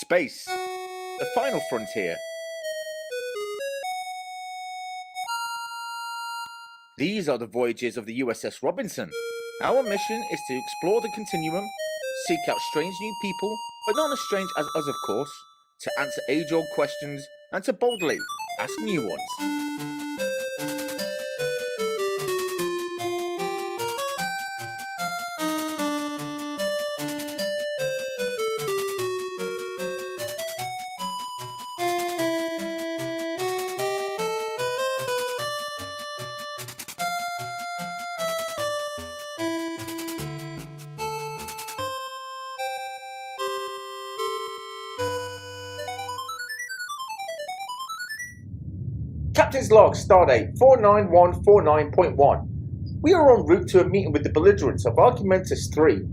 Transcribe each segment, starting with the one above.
Space, the final frontier. These are the voyages of the USS Robinson. Our mission is to explore the continuum, seek out strange new people, but not as strange as us, of course, to answer age-old questions and to boldly ask new ones. Captain's log, stardate 49149.1. We are en route to a meeting with the belligerents of Argumentus 3.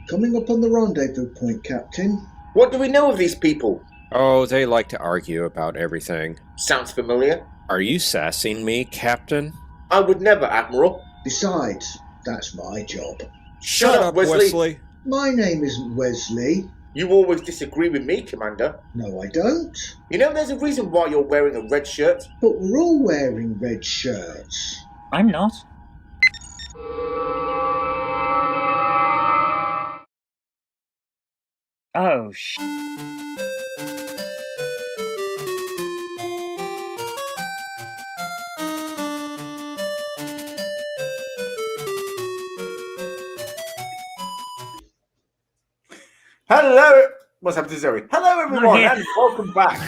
Coming up on the rendezvous point, Captain. What do we know of these people? Oh, they like to argue about everything. Sounds familiar. Are you sassing me, Captain? I would never, Admiral. Besides, that's my job. Shut up, Wesley. My name isn't Wesley. You always disagree with me, Commander. No, I don't. You know there's a reason why you're wearing a red shirt? But we're all wearing red shirts. I'm not. Oh, Hello! What's happened to Zoe? Hello, everyone, and welcome back.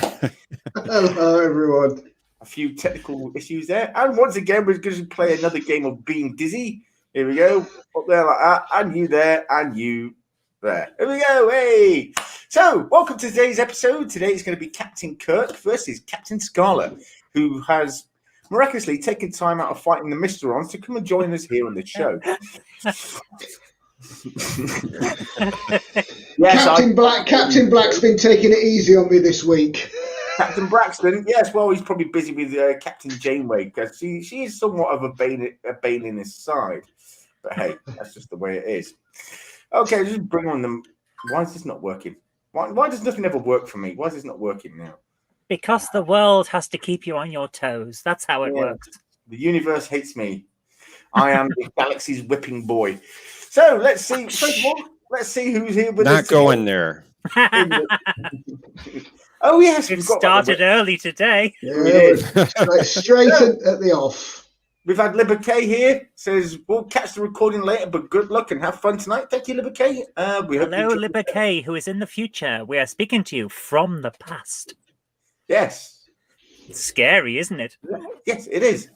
Hello, everyone. A few technical issues there. And once again, we're going to play another game of Being Dizzy. Here we go. Up there like that. And you there. And you there. Here we go. Hey! So, welcome to today's episode. Today is going to be Captain Kirk versus Captain Scarlet, who has miraculously taken time out of fighting the Mysterons to come and join us here on the show. Yes, Captain Black's been taking it easy on me this week. Captain Braxton, yes, well, he's probably busy with Captain Janeway because she is somewhat of a bane in his side. But hey, that's just the way it is. Okay, just bring on them. Why is this not working? Why does nothing ever work for me? Why is this not working now? because the world has to keep you on your toes. That's how it works. The universe hates me. I am the galaxy's whipping boy. So let's see. First of all, let's see who's here with us. Not going there. Oh yes, We've started early today. Yeah, straight at the off. We've had Liberkay here. Says we'll catch the recording later, but good luck and have fun tonight. Thank you, Liberkay. Hello, Liberkay, who is in the future. We are speaking to you from the past. Yes. It's scary, isn't it? Yes, it is.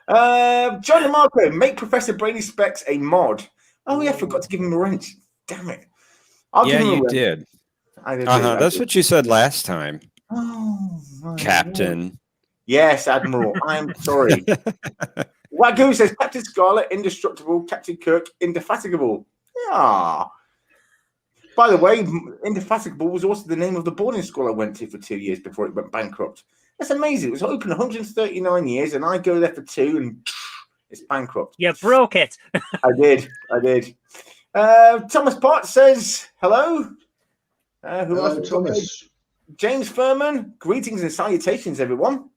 John and Marco, make Professor Brainy Specs a mod. Oh yeah, I forgot to give him a wrench. Damn it. Yeah, you did. That's what you said last time. Oh, Captain. God. Yes, Admiral. I'm sorry. Wagyu says Captain Scarlet, indestructible. Captain Kirk, indefatigable. Yeah. By the way, Indefatigable was also the name of the boarding school I went to for 2 years before it went bankrupt. That's amazing. It was open 139 years, and I go there for 2, and it's bankrupt. You broke it. I did. Thomas Potts says hello. Hello, Thomas. James Furman, greetings and salutations, everyone.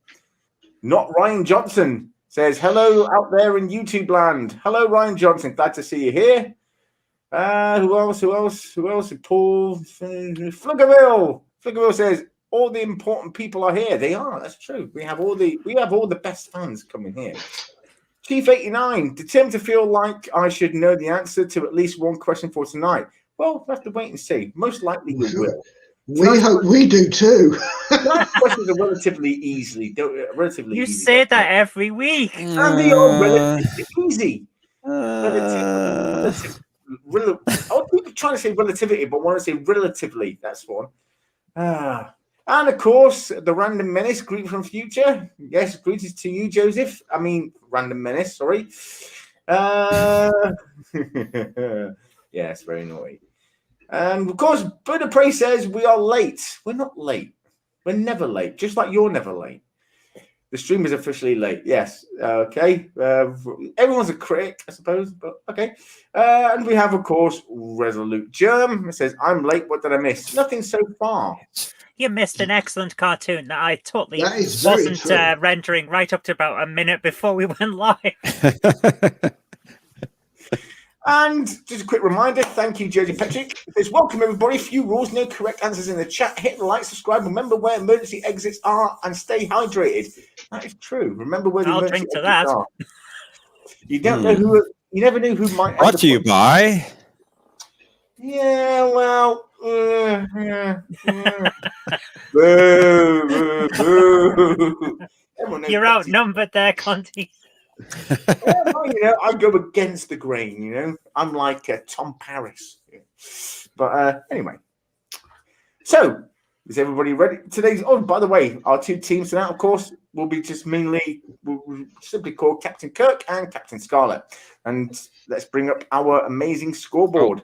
Not Ryan Johnson says hello out there in YouTube land. Hello, Ryan Johnson. Glad to see you here. Who else? Paul Fluggerville. Fluggerville says all the important people are here. They are. That's true. We have all the best fans coming here. Chief 89, determined to feel like I should know the answer to at least one question for tonight. Well, we'll have to wait and see. Most likely you will. We hope we do too. Tonight's questions are relatively easy. You say that every week. And they are relatively easy. I keep trying to say relativity, but I want to say relatively. That's one. And of course, the Random Menace, greeting from future. Yes, greetings to you, Joseph. I mean, Random Menace, sorry. Yes, very naughty. And of course, Bird of Prey says we are late. We're not late. We're never late, just like you're never late. The stream is officially late. Yes. Okay. Everyone's a critic, I suppose, but okay. And we have, of course, Resolute Germ. It says, I'm late. What did I miss? Nothing so far. You missed an excellent cartoon that I totally That is very wasn't true. rendering right up to about a minute before we went live. And just a quick reminder, thank you, JJ Patrick. It says, welcome everybody. Few rules, no correct answers in the chat. Hit the like, subscribe, remember where emergency exits are, and stay hydrated. That is true. Remember where the I'll emergency drink to exits that. are. You don't know who. You never knew who might. Brought to you by. Yeah, well. Boo, boo, boo. You're outnumbered there, Conti. Well, I go against the grain, I'm like Tom Paris. But anyway. So, is everybody ready? By the way, our two teams tonight, of course, will be just we'll simply called Captain Kirk and Captain Scarlet. And let's bring up our amazing scoreboard.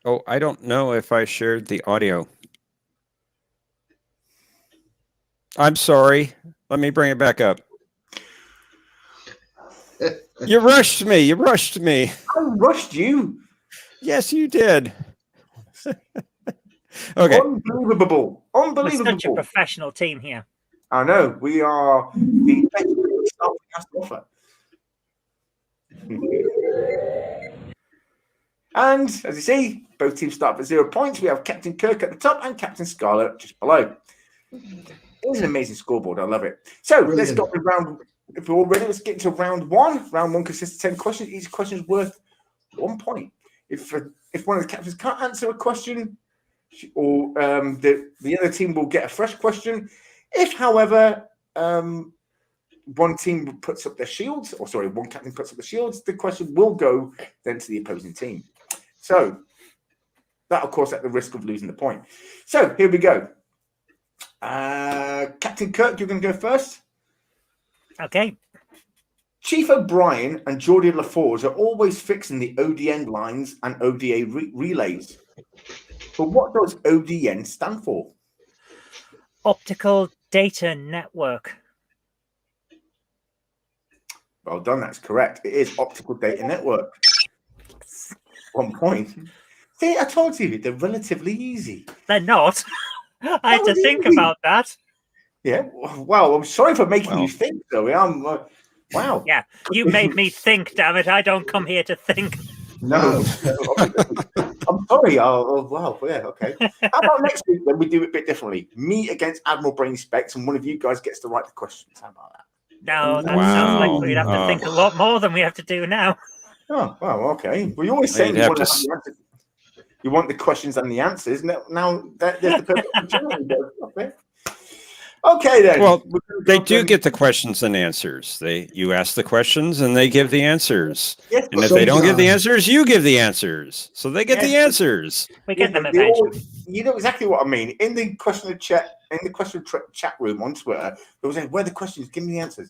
Oh, I don't know if I shared the audio. I'm sorry. Let me bring it back up. You rushed me. You rushed me. I rushed you. Yes, you did. Okay. Unbelievable. We're such a professional team here. I know. We are the best staff we have to offer. And as you see, both teams start with 0 points. We have Captain Kirk at the top and Captain Scarlet just below. It's an amazing scoreboard. I love it. So let's go with round. If we're all ready, let's get into round one. Round one consists of 10 questions. Each question is worth 1 point. If one of the captains can't answer a question, or the other team will get a fresh question. If, however, one team puts up their shields, one captain puts up the shields, the question will go then to the opposing team. So that, of course, at the risk of losing the point. So here we go. Captain Kirk, you're going to go first. Okay. Chief O'Brien and Geordie LaForge are always fixing the ODN lines and ODA relays. But what does ODN stand for? Optical Data Network. Well done, that's correct. It is Optical Data Network. 1 point. See, I told you, they're relatively easy. They're not. I had to think about that. Yeah, well, I'm sorry for making you think, though. Wow. Yeah, you made me think, damn it. I don't come here to think. No. I'm sorry. Wow. Yeah, okay. How about next week when we do it a bit differently? Me against Admiral Brain Specs, and one of you guys gets to write the questions. How about that? No, that sounds like we'd have to think a lot more than we have to do now. Oh, well, okay. Well, you always say you want the questions and the answers. Now there's the perfect opportunity. Okay, then. Well, they do get the questions and answers. You ask the questions and they give the answers. Yes, and if they don't give the answers, you give the answers. So they get the answers. We get them eventually. You know exactly what I mean. In the question of chat, chat room on Twitter, they will say, "Where are the questions? Give me the answers."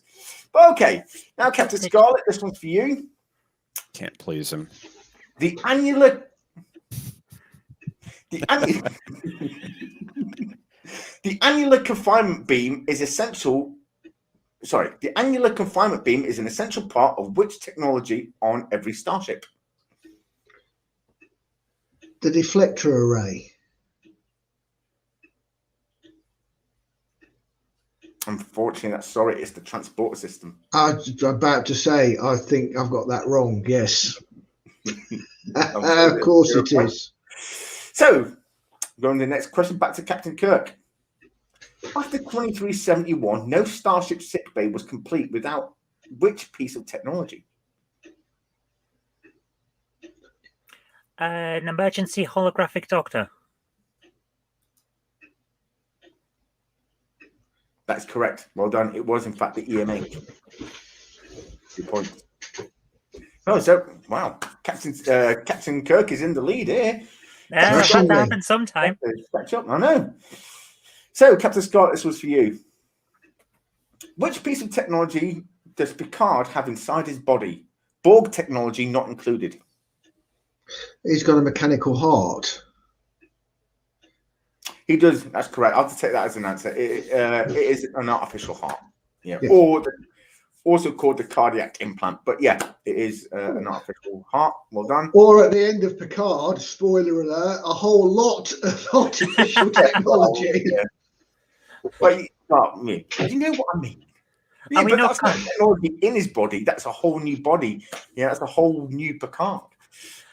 But okay, now Captain Scarlet, this one's for you. Can't please him. The annular The annular confinement beam is essential. Sorry, the annular confinement beam is an essential part of which technology on every starship? The deflector array. Unfortunately, it's the transporter system. I was about to say, I think I've got that wrong. Yes. Of course it is. So, going to the next question, back to Captain Kirk. After 2371, no Starship sickbay was complete without which piece of technology? An emergency holographic doctor. That's correct. Well done. It was, in fact, the EMA. 2 points. Oh, so, wow. Captain Kirk is in the lead here. That happened sometime. Catch up, I know. So, Captain Scott, this was for you. Which piece of technology does Picard have inside his body? Borg technology not included. He's got a mechanical heart. He does. That's correct. I'll have to take that as an answer. It is an artificial heart. Yeah, Yeah. or also called the cardiac implant. But yeah, it is an artificial heart. Well done. Or at the end of Picard, spoiler alert, a whole lot of artificial technology. Yeah. Well, you know what I mean. Yeah, Are we but not that's not technology in his body. That's a whole new body. Yeah, that's a whole new Picard.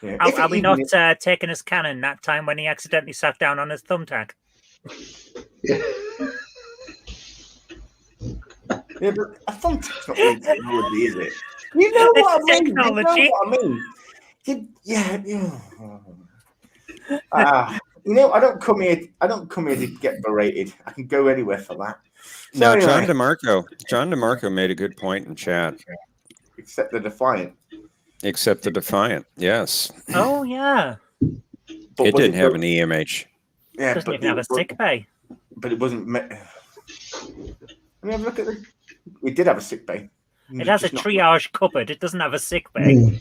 Yeah. If Are it we even not taking as canon that time when he accidentally sat down on his thumbtack? Yeah. Yeah, but a thumbtack's not really technology, is it? You know what I It's mean? You know technology. what I mean? Yeah. You know, I don't come here to get berated. I can go anywhere for that. So Now, anyway, John DeMarco made a good point in chat. except the Defiant. Except the Defiant, yes. Oh yeah, But It was didn't have an EMH. Yeah, doesn't but even have a sick bay. But it wasn't. Let me have a look at it. It did have a sick bay. It has a Just not- triage cupboard. It doesn't have a sick bay.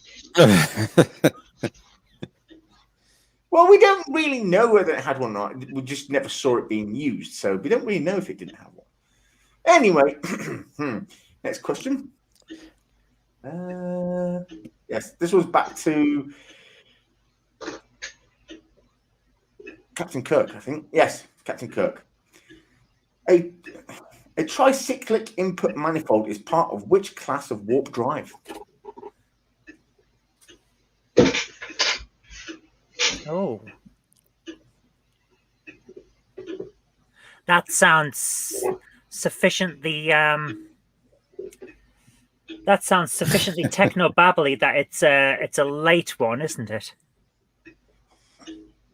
Well, we don't really know whether it had one or not. We just never saw it being used, so we don't really know if it didn't have one. Anyway, next question. Yes, this was back to Captain Kirk, I think. Yes, Captain Kirk. A tricyclic input manifold is part of which class of warp drive? Oh, that sounds sufficiently. That sounds sufficiently techno-babbly that it's a late one, isn't it?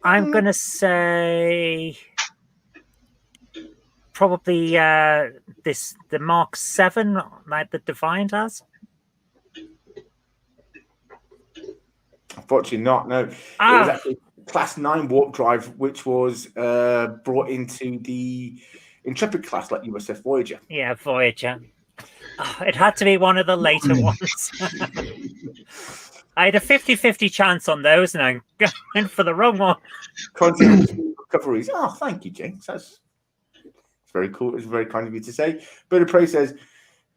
I'm gonna say probably the Mark 7 like the Defiant has. Unfortunately not, no. It was actually Class 9 warp drive, which was brought into the Intrepid class, like USS Voyager. Yeah, Voyager. Oh, it had to be one of the later ones. I had a 50-50 chance on those, and I went for the wrong one. Continental recoveries. Oh, thank you, James. That's very cool. It's very kind of you to say. Bird of Prey says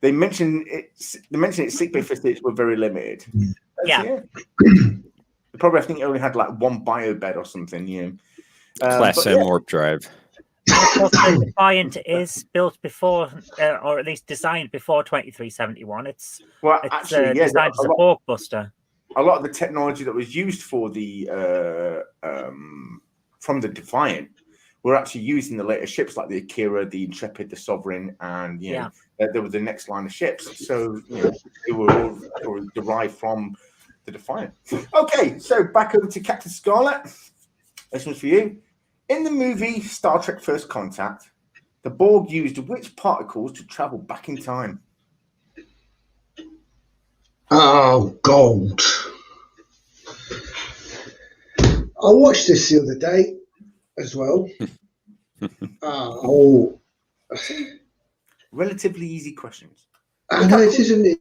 they mentioned its sick bay facilities were very limited. Yeah. Probably, I think it only had like one bio bed or something. You know, Class M warp drive. The Defiant is built before, or at least designed before 2371. It's designed as a bulkbuster. A lot of the technology that was used for the from the Defiant were actually used in the later ships, like the Akira, the Intrepid, the Sovereign, and there was the next line of ships. So they were all derived from the Defiant. Okay, so back over to Captain Scarlet. This one's for you. In the movie Star Trek First Contact, the Borg used which particles to travel back in time? Oh, gold. I watched this the other day as well. Relatively easy questions. I know it isn't.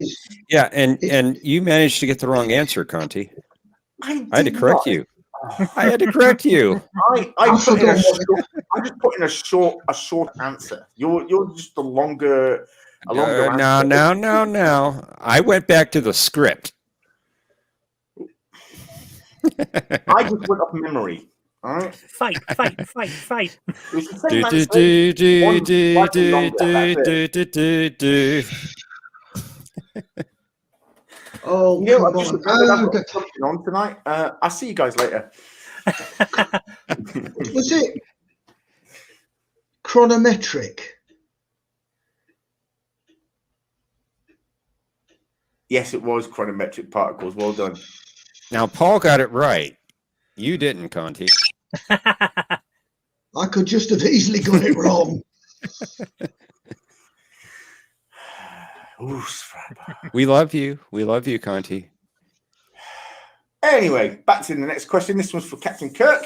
Yeah, and you managed to get the wrong answer, Conti. I had to correct you. I had to correct you. I just put in a short answer. You're just the longer. No. I went back to the script. I just went off memory. All right. Fight. Oh, on tonight. I'll see you guys later. Was it chronometric? Yes, it was chronometric particles. Well done. Now, Paul got it right. You didn't, Conti. I could just have easily got it wrong. We love you. We love you, Conti. Anyway, back to the next question. This one's for Captain Kirk.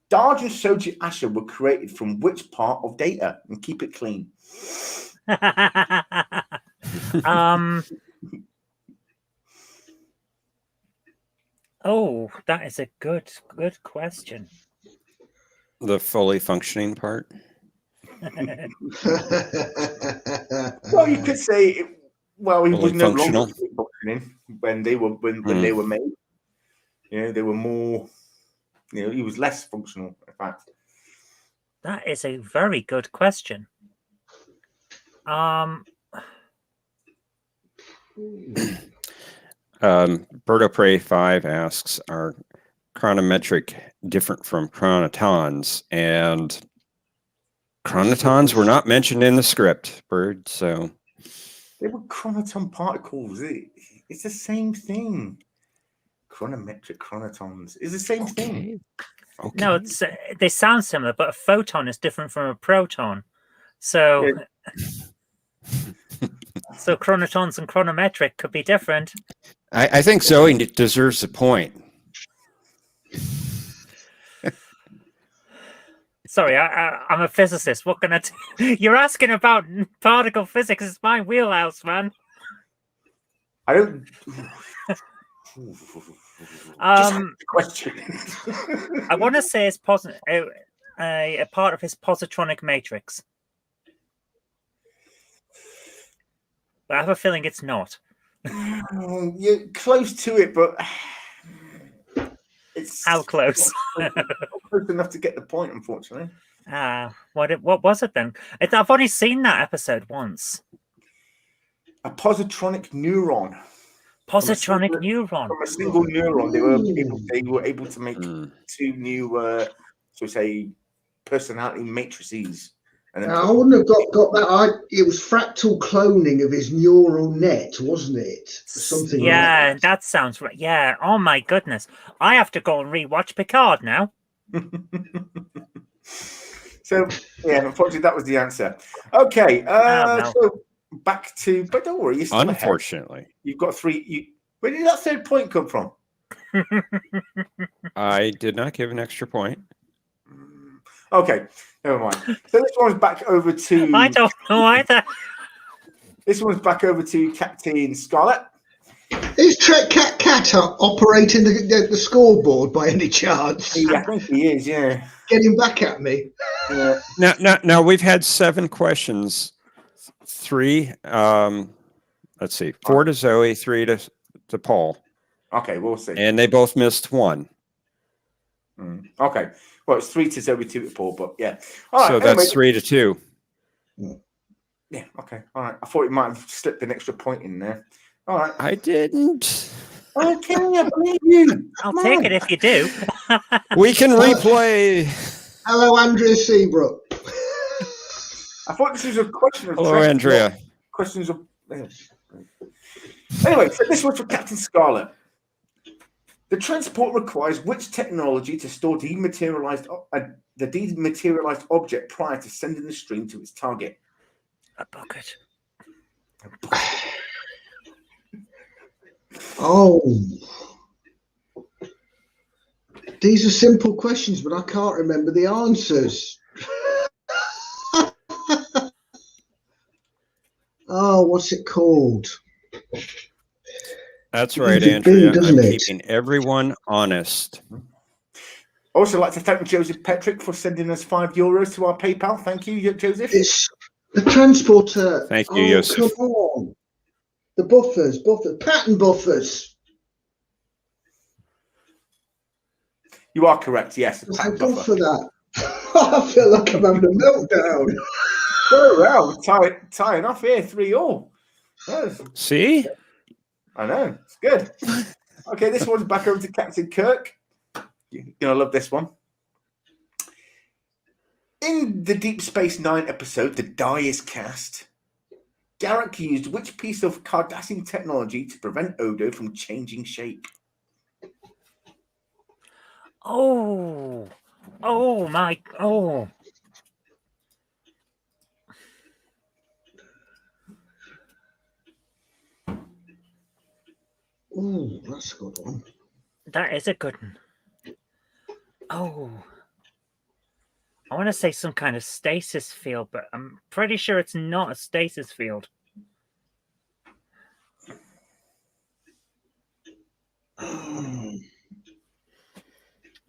Darge and Soji Asher were created from which part of Data? And keep it clean. Oh, that is a good question. The fully functioning part. Well, Well, you could say, he was no functional. longer functioning when they were they were made. They were more. He was less functional. In fact, that is a very good question. Birdo Prey 5 asks, are chronometric different from chronotons? And chronotons were not mentioned in the script, Bird, so they were chronoton particles. It's the same thing. Chronometric chronotons is the same thing. Okay. No, they sound similar, but a photon is different from a proton. So, so chronotons and chronometric could be different. I think Zoe deserves a point. Sorry, I'm a physicist. What can I do? You're asking about particle physics. It's my wheelhouse, man. I don't. Question. I want to say it's a part of his positronic matrix, but I have a feeling it's not. You're close to it, but it's how close? Close enough to get the point, unfortunately. What was it then? I've only seen that episode once. A positronic neuron. Positronic neuron. From a single neuron, they were able to make two new, personality matrices. And I wouldn't have got that. It was fractal cloning of his neural net, wasn't it? Something. Yeah, like that sounds right. Yeah. Oh my goodness, I have to go and rewatch Picard now. So unfortunately, that was the answer. Okay. So back to, but don't worry. You're still unfortunately, ahead. You've got 3. Where did that third point come from? I did not give an extra point. Okay, never mind. So this one's back over to. I don't know either. This one's back over to Captain Scarlet. Is Trek Cat operating the scoreboard by any chance? Yeah, I think he is. Yeah. Getting back at me. Yeah. Now we've had 7 questions. 3. Let's see. 4 to Zoe, 3 to Paul. Okay, we'll see. And they both missed 1. Okay. Well, it's 3 to Zoe, 2 to Paul, but yeah. All right, so that's 3 to 2. Yeah. Okay. All right. I thought you might have slipped an extra point in there. All right. I didn't. Okay, I believe you. I'll take it if you do. We can replay. Hello, Andrea Seabrook. I thought this was a question of. Hello, Andrea. Questions of. Anyway, so this was for Captain Scarlet. The transport requires which technology to store the dematerialized object prior to sending the stream to its target? A bucket. Oh. These are simple questions, but I can't remember the answers. Oh, what's it called? That's right, Andrea. I'm keeping everyone honest. Also, like to thank Joseph Petrick for sending us €5 to our PayPal. Thank you, Joseph. It's the transporter. Thank you, Joseph. Come on. The buffers, pattern buffers. You are correct, yes. I go for that. I feel like I'm having a meltdown. Oh, well, tying off here, 3-3. Yes. See? I know. It's good. Okay, this one's back over to Captain Kirk. You're going to love this one. In the Deep Space Nine episode, The Die is Cast, Garak used which piece of Cardassian technology to prevent Odo from changing shape? Oh my. Oh. Oh, that's a good one. That is a good one. Oh. I want to say some kind of stasis field, but I'm pretty sure it's not a stasis field.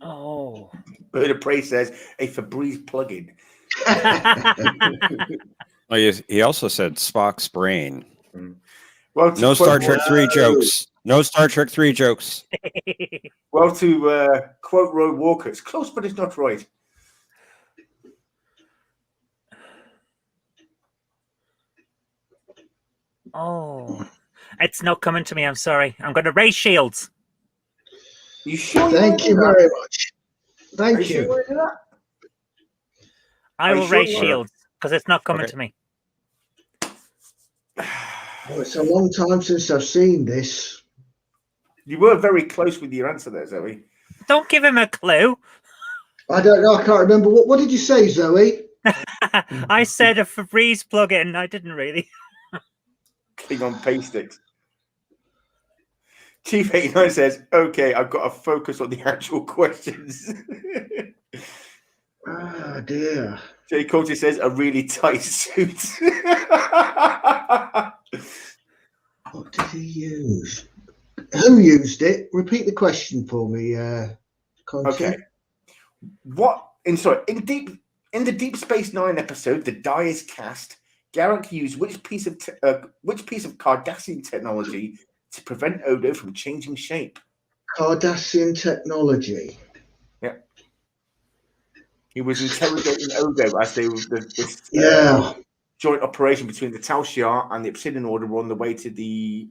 Oh. Bird of Prey says a Febreze plugin. Oh, he also said Spock's brain. Well, No Star Trek 3 jokes. No Star Trek 3 jokes. Well, to quote Roy Walker, it's close, but it's not right. Oh, it's not coming to me. I'm sorry. I'm going to raise shields. You sure? Thank you very much. Thank Sure you. want to do that? I will raise shields because it's not coming to me. Oh, it's a long time since I've seen this. You were very close with your answer there, Zoe. Don't give him a clue. I don't know. I can't remember. What did you say, Zoe? I said a Febreze plug-in. I didn't really. Klingon pay sticks. Chief 89 says, okay, I've got to focus on the actual questions. Ah, dear. Jay Coulter says, a really tight suit. What did he use? Who used it? Repeat the question for me, Conte. Okay. In the Deep Space Nine episode, The Die is Cast, Garrick used which piece of Cardassian technology to prevent Odo from changing shape? Cardassian technology. Yeah. He was interrogating Odo as they were joint operation between the Tal Shiar and the Obsidian Order were on the way to the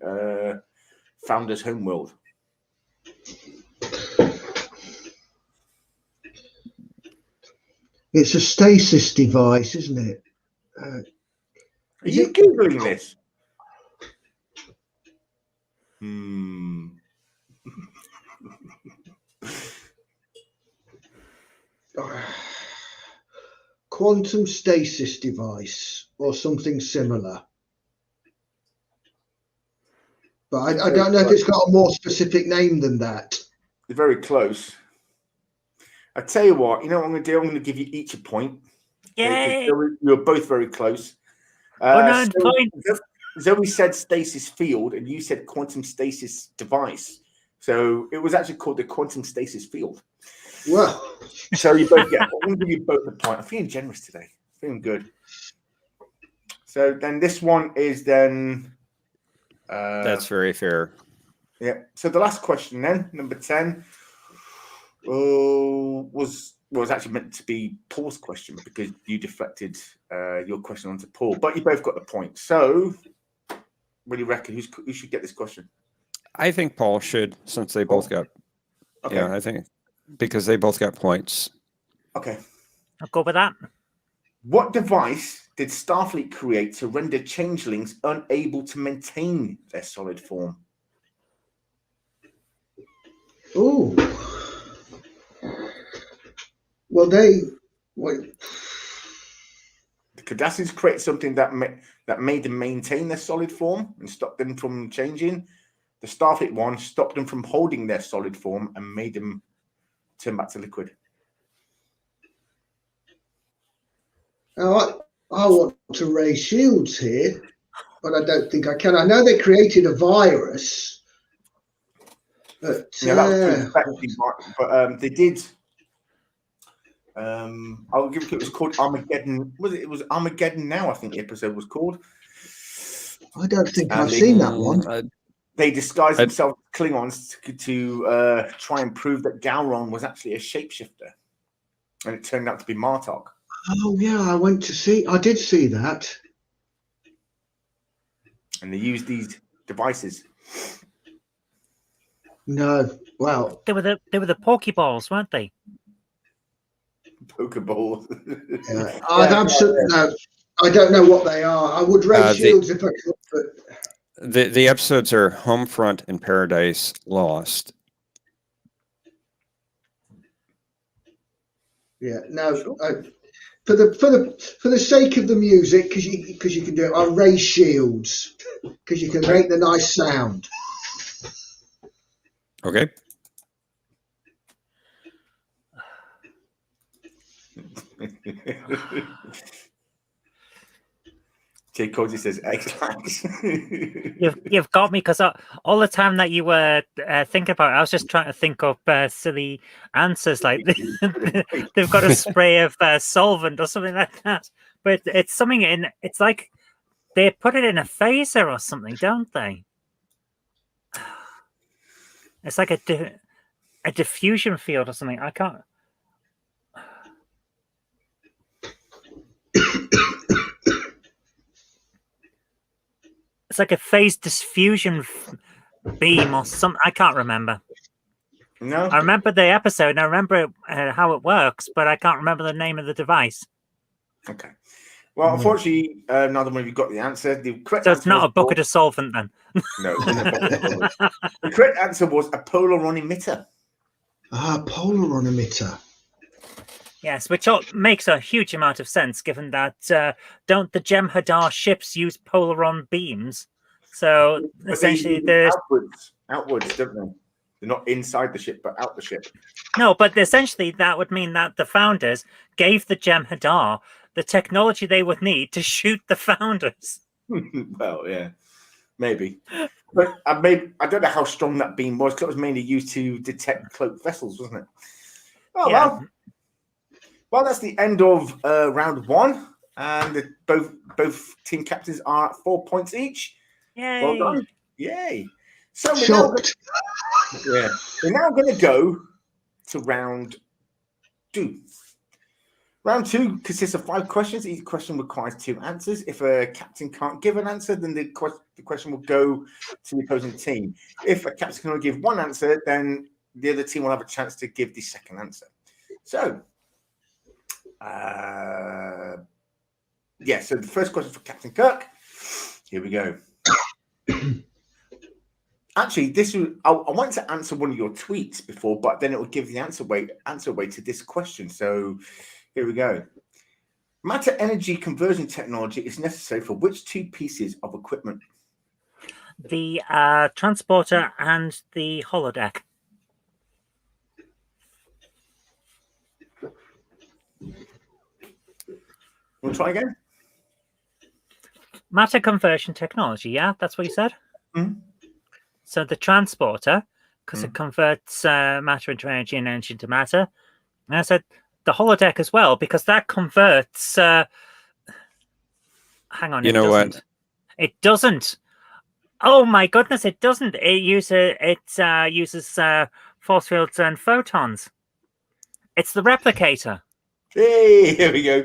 Founder's homeworld. It's a stasis device, isn't it? Are you Googling this? Quantum stasis device or something similar. But I don't know if it's got a more specific name than that. They're very close. I tell you what, you know what I'm going to do? I'm going to give you each a point. Yay! You're both very close. Zoe said stasis field, and you said quantum stasis device. So it was actually called the quantum stasis field. Well, so you both get. I'm going to give you both a point. I'm feeling generous today. Feeling good. So then this one is then. That's very fair. Yeah. So the last question then, number 10, was actually meant to be Paul's question because you deflected your question onto Paul, but you both got the point. So, what do you reckon? Who should get this question? I think Paul should, since they both got. Okay. Yeah, I think because they both got points. Okay. I'll go with that. What device did Starfleet create to render changelings unable to maintain their solid form? Oh. Well, the Cardassians created something that made them maintain their solid form and stopped them from changing. The Starfleet one stopped them from holding their solid form and made them turn back to liquid. I want to raise shields here, but I don't think I can. I know they created a virus. But, yeah, that was pretty effective, but they did. I'll give it. It was called Armageddon. It was Armageddon Now, I think the episode was called. I don't think I've seen that one. They disguised themselves as Klingons to try and prove that Gowron was actually a shapeshifter, and it turned out to be Martok. Oh yeah, I did see that. And they used these devices. No, well, they were the Pokeballs, weren't they? Pokeballs. Yeah. No, I don't know what they are. I would raise shields if I could, but the episodes are Homefront and Paradise Lost. Yeah, no. For the sake of the music, because you can do it, I'll raise shields because you can make the nice sound. Okay. Jay Cody says excellent. You've got me because all the time that you were thinking about it, I was just trying to think up silly answers like they've got a spray of solvent or something like that. but it's something in. It's like they put it in a phaser or something, don't they? It's like a diffusion field or something. I can't. It's like a phase diffusion beam or something. I can't remember. No. I remember the episode and I remember how it works, but I can't remember the name of the device. Okay. Well, unfortunately, neither one of you got the answer. The correct So it's answer not was a bucket of solvent then. No. It wasn't a bucket of solvent. The correct answer was a polaron emitter. Polaron emitter. Yes, which makes a huge amount of sense given that don't the Jem'Hadar ships use polaron beams? So But essentially, they use outwards, don't they? They're not inside the ship, but out the ship. No, but essentially that would mean that the founders gave the Jem'Hadar the technology they would need to shoot the founders. Well, yeah, maybe. But I don't know how strong that beam was, because it was mainly used to detect cloaked vessels, wasn't it? Oh, Yeah. Well, that's the end of round one. And both team captains are at 4 points each. Yay. Well done. Yay. So Shocked. we're now going to go to round two. Round two consists of 5 questions. Each question requires 2 answers. If a captain can't give an answer, then the question will go to the opposing team. If a captain can only give 1 answer, then the other team will have a chance to give the second answer. So, so the first question for Captain Kirk. Here we go. Actually, I wanted to answer one of your tweets before, but then it would give the answer way to this question. So here we go. Matter energy conversion technology is necessary for which 2 pieces of equipment? The transporter and the holodeck. We'll try again. Matter conversion technology, yeah? That's what you said? Mm-hmm. So the transporter, because it converts matter into energy and energy into matter. And I said the holodeck as well, because that converts... hang on, You know what? It doesn't. Oh my goodness, it doesn't. It uses force fields and photons. It's the replicator. Hey, here we go.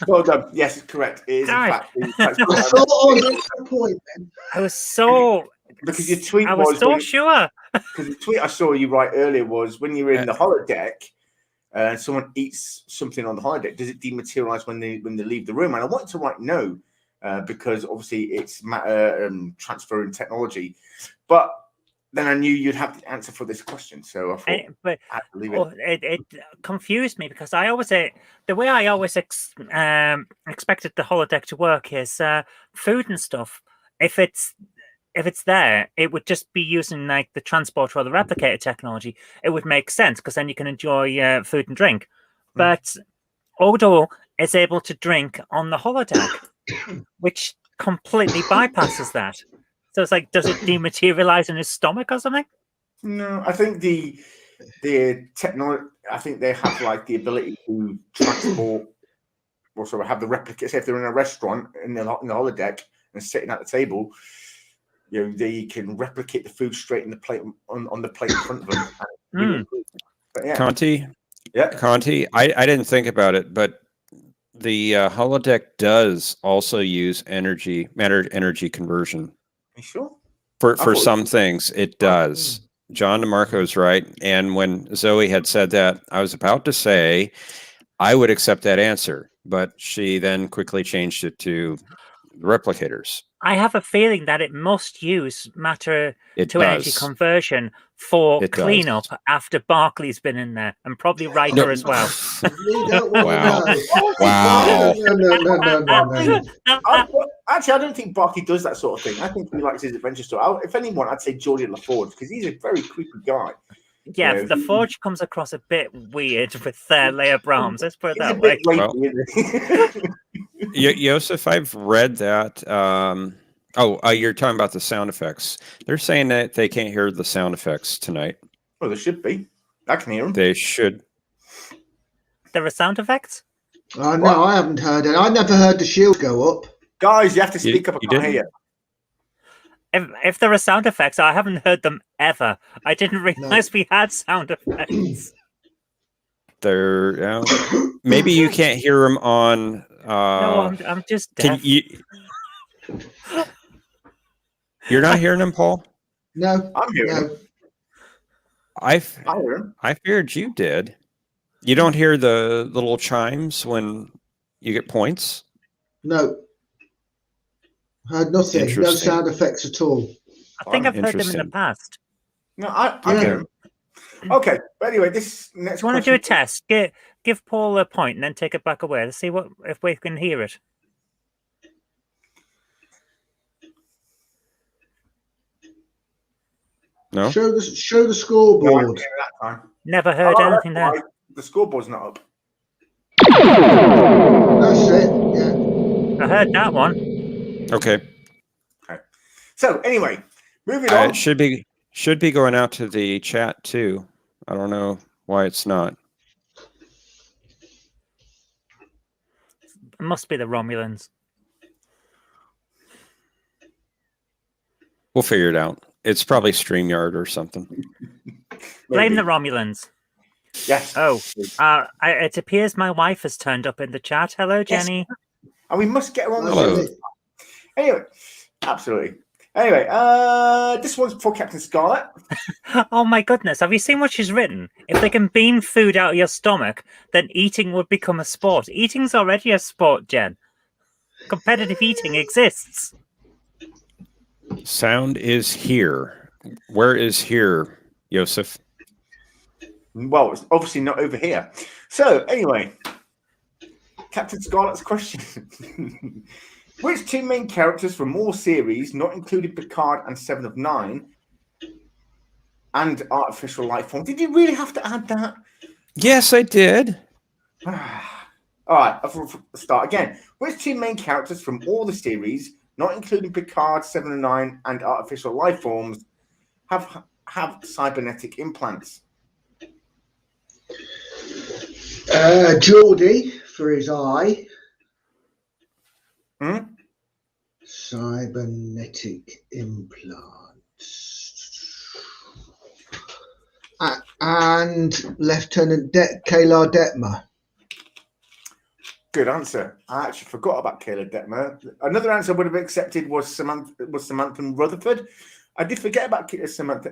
Well done. Yes, it's correct. It is in fact. I thought on that point then. I was so because your tweet I was so sure. Because the tweet I saw you write earlier was when you're in the holodeck and someone eats something on the holodeck, does it dematerialize when they leave the room? And I wanted to write no, because obviously it's matter transferring technology. But then I knew you'd have the answer for this question, so I thought But I had to leave it. it confused me because I always the way I always expected the holodeck to work is food and stuff. If it's there, it would just be using like the transporter or the replicator technology. It would make sense because then you can enjoy food and drink. But Odo is able to drink on the holodeck, which completely bypasses that. So it's like, does it dematerialize in his stomach or something? No, I think the technology. I think they have like the ability to transport, or sort of have the replicates. If they're in a restaurant in the holodeck and sitting at the table, you know, they can replicate the food straight in the plate on the plate in front of them. But yeah. Conti, I didn't think about it, but the holodeck does also use matter energy conversion. You sure? For some things, it does. John DeMarco is right. And when Zoe had said that, I was about to say I would accept that answer, but she then quickly changed it to replicators. I have a feeling that it must use matter to energy conversion for cleanup after Barclay's been in there, and probably Riker as well. Wow. No. Actually, I don't think Barclay does that sort of thing. I think he likes his adventure story. If anyone, I'd say Julian LaForge, because he's a very creepy guy. Yeah, you know, the Forge comes across a bit weird with Leia Brahms. Let's put it that way. Joseph, I've read that. You're talking about the sound effects. They're saying that they can't hear the sound effects tonight. Well, there should be. I can hear them. They should. There are sound effects? No, I haven't heard it. I never heard the shield go up. Guys, you have to speak up. I you can't didn't? hear you. If there are sound effects, I haven't heard them ever. I didn't realize we had sound effects. They're maybe you can't hear them on. No, I'm just Can deaf. You're not hearing them, Paul? No, I'm hearing no. him. I I hear him. feared you did. You don't hear the little chimes when you get points? No. Heard nothing. No Interesting. sound effects at all. I think I've heard them in the Interesting. past. No, I Yeah. hear him. Okay, but anyway, this next Do you want to do a question- test? Give Paul a point and then take it back away. Let's see if we can hear it. No? Show the No, I didn't scoreboard. hear it that time. Never heard Oh, anything that's there. why the scoreboard's not up. That's it. Yeah. I heard that one. Okay. So anyway, moving on. It should be going out to the chat too. I don't know why it's not. It must be the Romulans. We'll figure it out. It's probably StreamYard or something. Blame Maybe. the Romulans. Yes. Oh, it appears my wife has turned up in the chat. Hello, Yes. Jenny. And we must get her on the Hello. show. Anyway, absolutely. Anyway, this one's for Captain Scarlet. Oh my goodness, have you seen what she's written? If they can beam food out of your stomach, then eating would become a sport. Eating's already a sport, Jen. Competitive eating exists. Sound is here. Where is here, Yosef? Well, it's obviously not over here. So anyway, Captain Scarlet's question. Which two main characters from all series, not including Picard and Seven of Nine, and Artificial Life Form? Did you really have to add that? Yes, I did. All right, I'll start again. Which two main characters from all the series, not including Picard, Seven of Nine, and Artificial Life Forms, have cybernetic implants? Geordie for his eye. Hmm? Cybernetic implants. And Lieutenant Kayla Detmer. Good answer. I actually forgot about Kayla Detmer. Another answer I would have accepted was Samantha Rutherford. I did forget about Lieutenant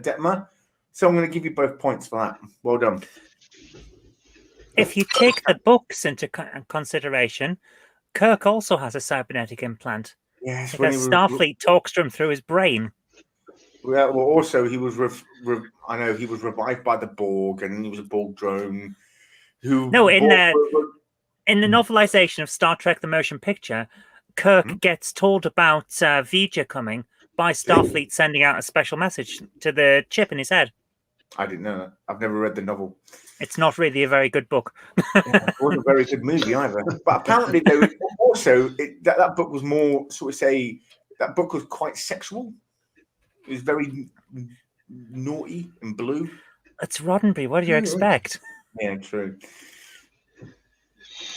Detmer, so I'm going to give you both points for that. Well done. If you take the books into consideration, Kirk also has a cybernetic implant. Yes, Because Starfleet talks to him through his brain. Well, also he was I know he was revived by the Borg, and he was a Borg drone. No, in the novelization of Star Trek: The Motion Picture, Kirk gets told about V'Ger coming by Starfleet sending out a special message to the chip in his head. I didn't know that. I've never read the novel. It's not really a very good book. Yeah, it wasn't a very good movie either. But apparently, though, also that book was more that book was quite sexual. It was very naughty and blue. It's Roddenberry. What do you expect? Yeah, true.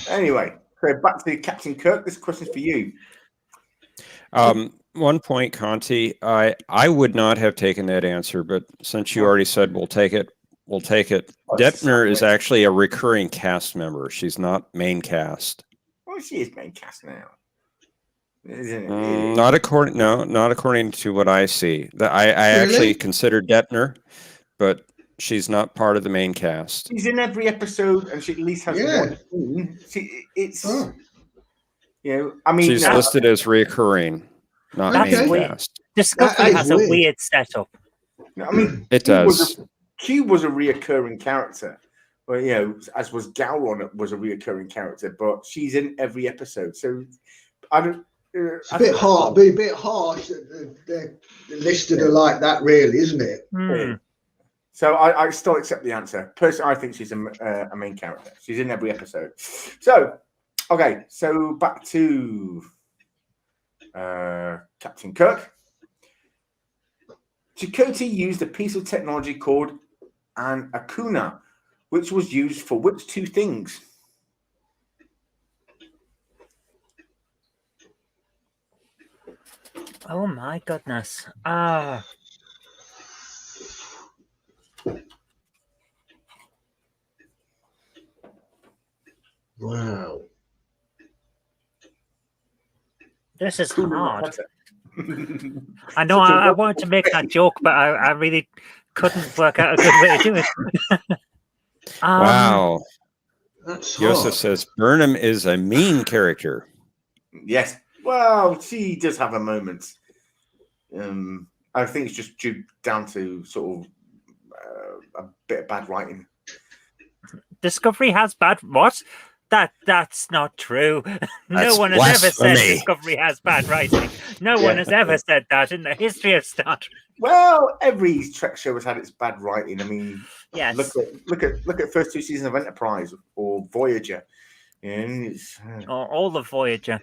Anyway, so back to Captain Kirk. This question's for you. 1 point, Conti. I would not have taken that answer, but since you already said we'll take it, we'll take it. Detmer is actually a recurring cast member. She's not main cast. Well, she is main cast now. Isn't it? Not according to what I see. I actually consider Detmer, but she's not part of the main cast. She's in every episode, and she at least has one scene. I mean, She's listed as recurring, not main cast. Discovery has a weird setup. I mean, it does. Q was a reoccurring character. Well, as was Gowron was a reoccurring character, but she's in every episode. So I don't. It's a bit harsh that they're listed her like that, really, isn't it? Mm. So I still accept the answer. Personally, I think she's a main character. She's in every episode. So, okay. So back to Captain Kirk. Chakotay used a piece of technology called an Akuna, which was used for which two things? Oh my goodness. Ah. Wow. This is Cool, hard. that's it. I know Such a I wanted to make that joke, but I really couldn't work out a good way to do it. Wow. That's Joseph hard. says Burnham is a mean character. Yes. Well, she does have her moments. I think it's just due down to sort of a bit of bad writing. Discovery has bad what? That's not true. No That's one has ever said blasphemy. Discovery has bad writing. No one has ever said that in the history of Star Trek. Well, every Trek show has had its bad writing. I mean, Yes. look at the first two seasons of Enterprise or Voyager. It's, All the Voyager.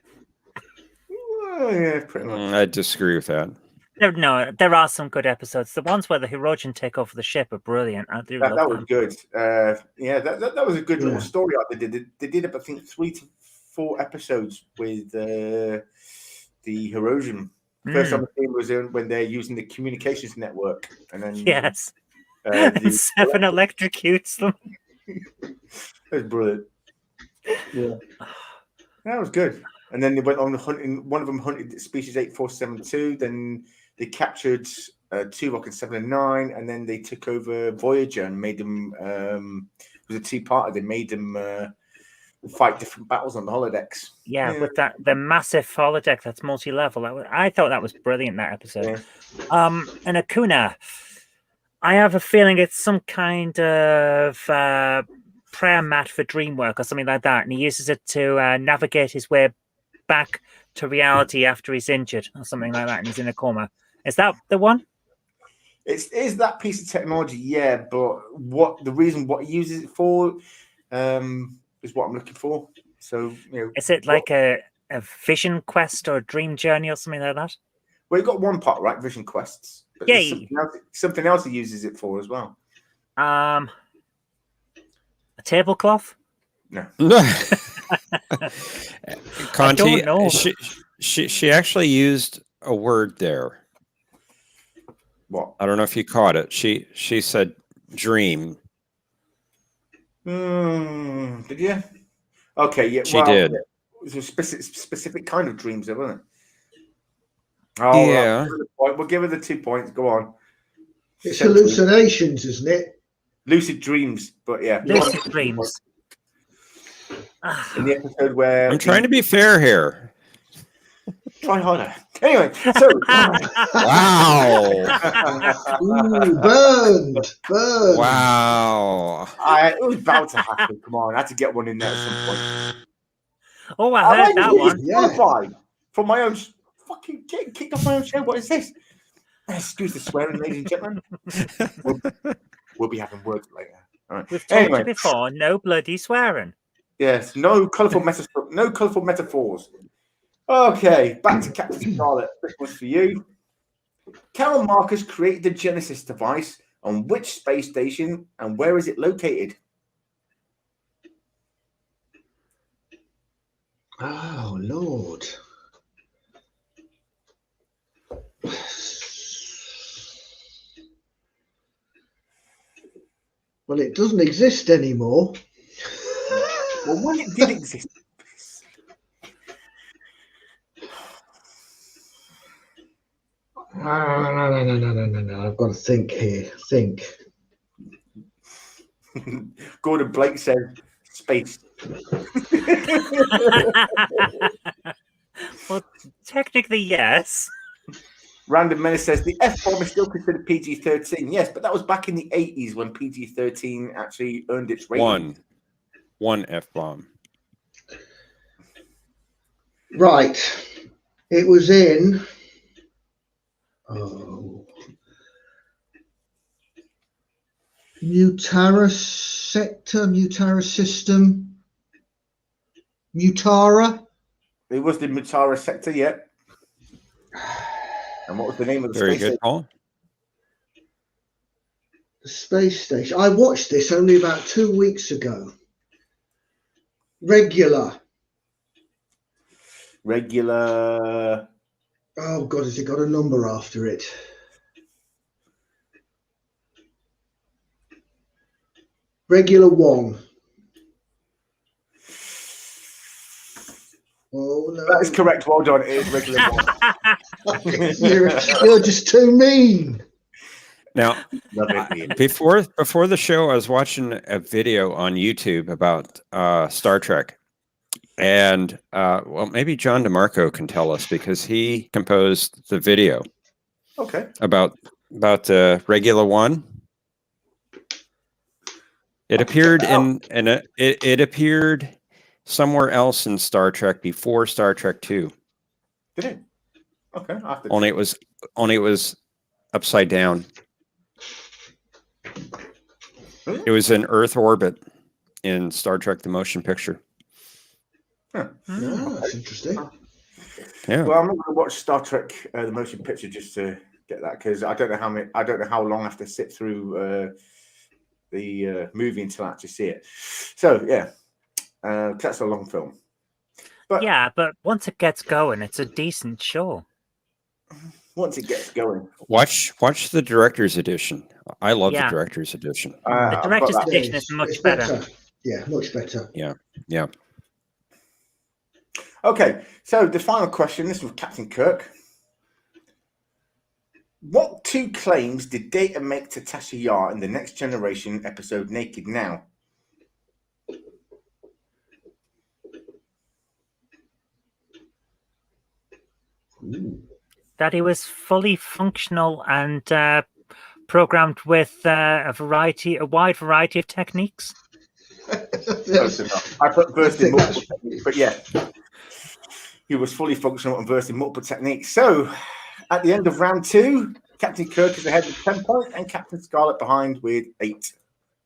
well, yeah, pretty much. I disagree with that. There are some good episodes. The ones where the Herodian take over the ship are brilliant. I do love That was them. good. Yeah, that was a good little Yeah. story arc they did. They did, I think, 3 to 4 episodes with the Herodian. First time the thing was when they're using the communications network, and then Yes. the, Seven electrocutes them. that was brilliant. Yeah, that was good. And then they went on hunting. One of them hunted species 8472. Then they captured Tuvok and 7 and 9, and then they took over Voyager and made them. It was a 2-parter. They made them fight different battles on the holodecks. Yeah, with the massive holodeck that's multi-level. I thought that was brilliant, that episode. Yeah. And Akuna, I have a feeling it's some kind of prayer mat for dream work or something like that, and he uses it to navigate his way back to reality after he's injured or something like that, and he's in a coma. Is that the one? It is that piece of technology, yeah. But what he uses it for is what I'm looking for. So is it like a vision quest or a dream journey or something like that? Well, you got one part right, vision quests. But Yay! Something else he uses it for as well. A tablecloth? No. Conti, I don't know. she actually used a word there. What? I don't know if you caught it. She said dream. Did you? Okay, yeah. She did. It's a specific kind of dreams, though, wasn't it? Oh, yeah. We'll give her the 2 points. Go on. It's hallucinations, isn't it? Lucid dreams, but yeah. Lucid dreams. In the episode where I'm trying to be fair here. Try harder. Anyway, so Wow. Ooh, burned. Wow. It was about to happen. Come on, I had to get one in there at some point. Oh, I heard that one. Yeah. From my own fucking getting kicked off my own show. What is this? Excuse the swearing, ladies and gentlemen. We'll be having words later. All right. We've told you before, no bloody swearing. Yes, no colourful metaphors. Okay, back to Captain Scarlet. This one's for you. Carol Marcus created the Genesis device on which space station and where is it located? Oh, Lord. Well, it doesn't exist anymore. Well, when it did exist. No. I've got to think here. Think. Gordon Blake said space. Well, technically, yes. Random Menace says the F-bomb is still considered PG-13. Yes, but that was back in the 80s when PG-13 actually earned its rating. One F-bomb. Right. It was in... Mutara sector, Mutara system, Mutara. It was the Mutara sector, yeah. And what was the name of the Very space good, station? Paul. The space station. I watched this only about 2 weeks ago. Regular. Oh God, has it got a number after it? Regular 1. Oh no. That is correct. Well done. It is regular 1. You're just too mean. Now, Love it, Ian. before the show, I was watching a video on YouTube about Star Trek, and well, maybe John DeMarco can tell us because he composed the video Okay. about Regular 1. It appeared it appeared somewhere else in Star Trek before Star Trek 2. Did it? Okay. I'll have to Only it was upside down. Really? It was in Earth orbit in Star Trek: The Motion Picture. Huh. No, that's interesting. Yeah. Well, I'm not going to watch Star Trek: The Motion Picture just to get that because I don't know how long I have to sit through the movie until I actually see it. So yeah, that's a long film. But Yeah, but once it gets going, it's a decent show. once it gets going, Watch the director's edition. I love Yeah. the director's edition. The I've got director's that. edition is it's much better. Yeah, much better. Yeah. Okay, so the final question. This is from Captain Kirk. What 2 claims did Data make to Tasha Yar in the Next Generation episode Naked Now? Ooh. That he was fully functional and programmed with a wide variety of techniques. Close enough. I put versed in multiple techniques, but yeah, he was fully functional and versed in multiple techniques. So, at the end of round 2, Captain Kirk is ahead with 10 points, and Captain Scarlet behind with 8.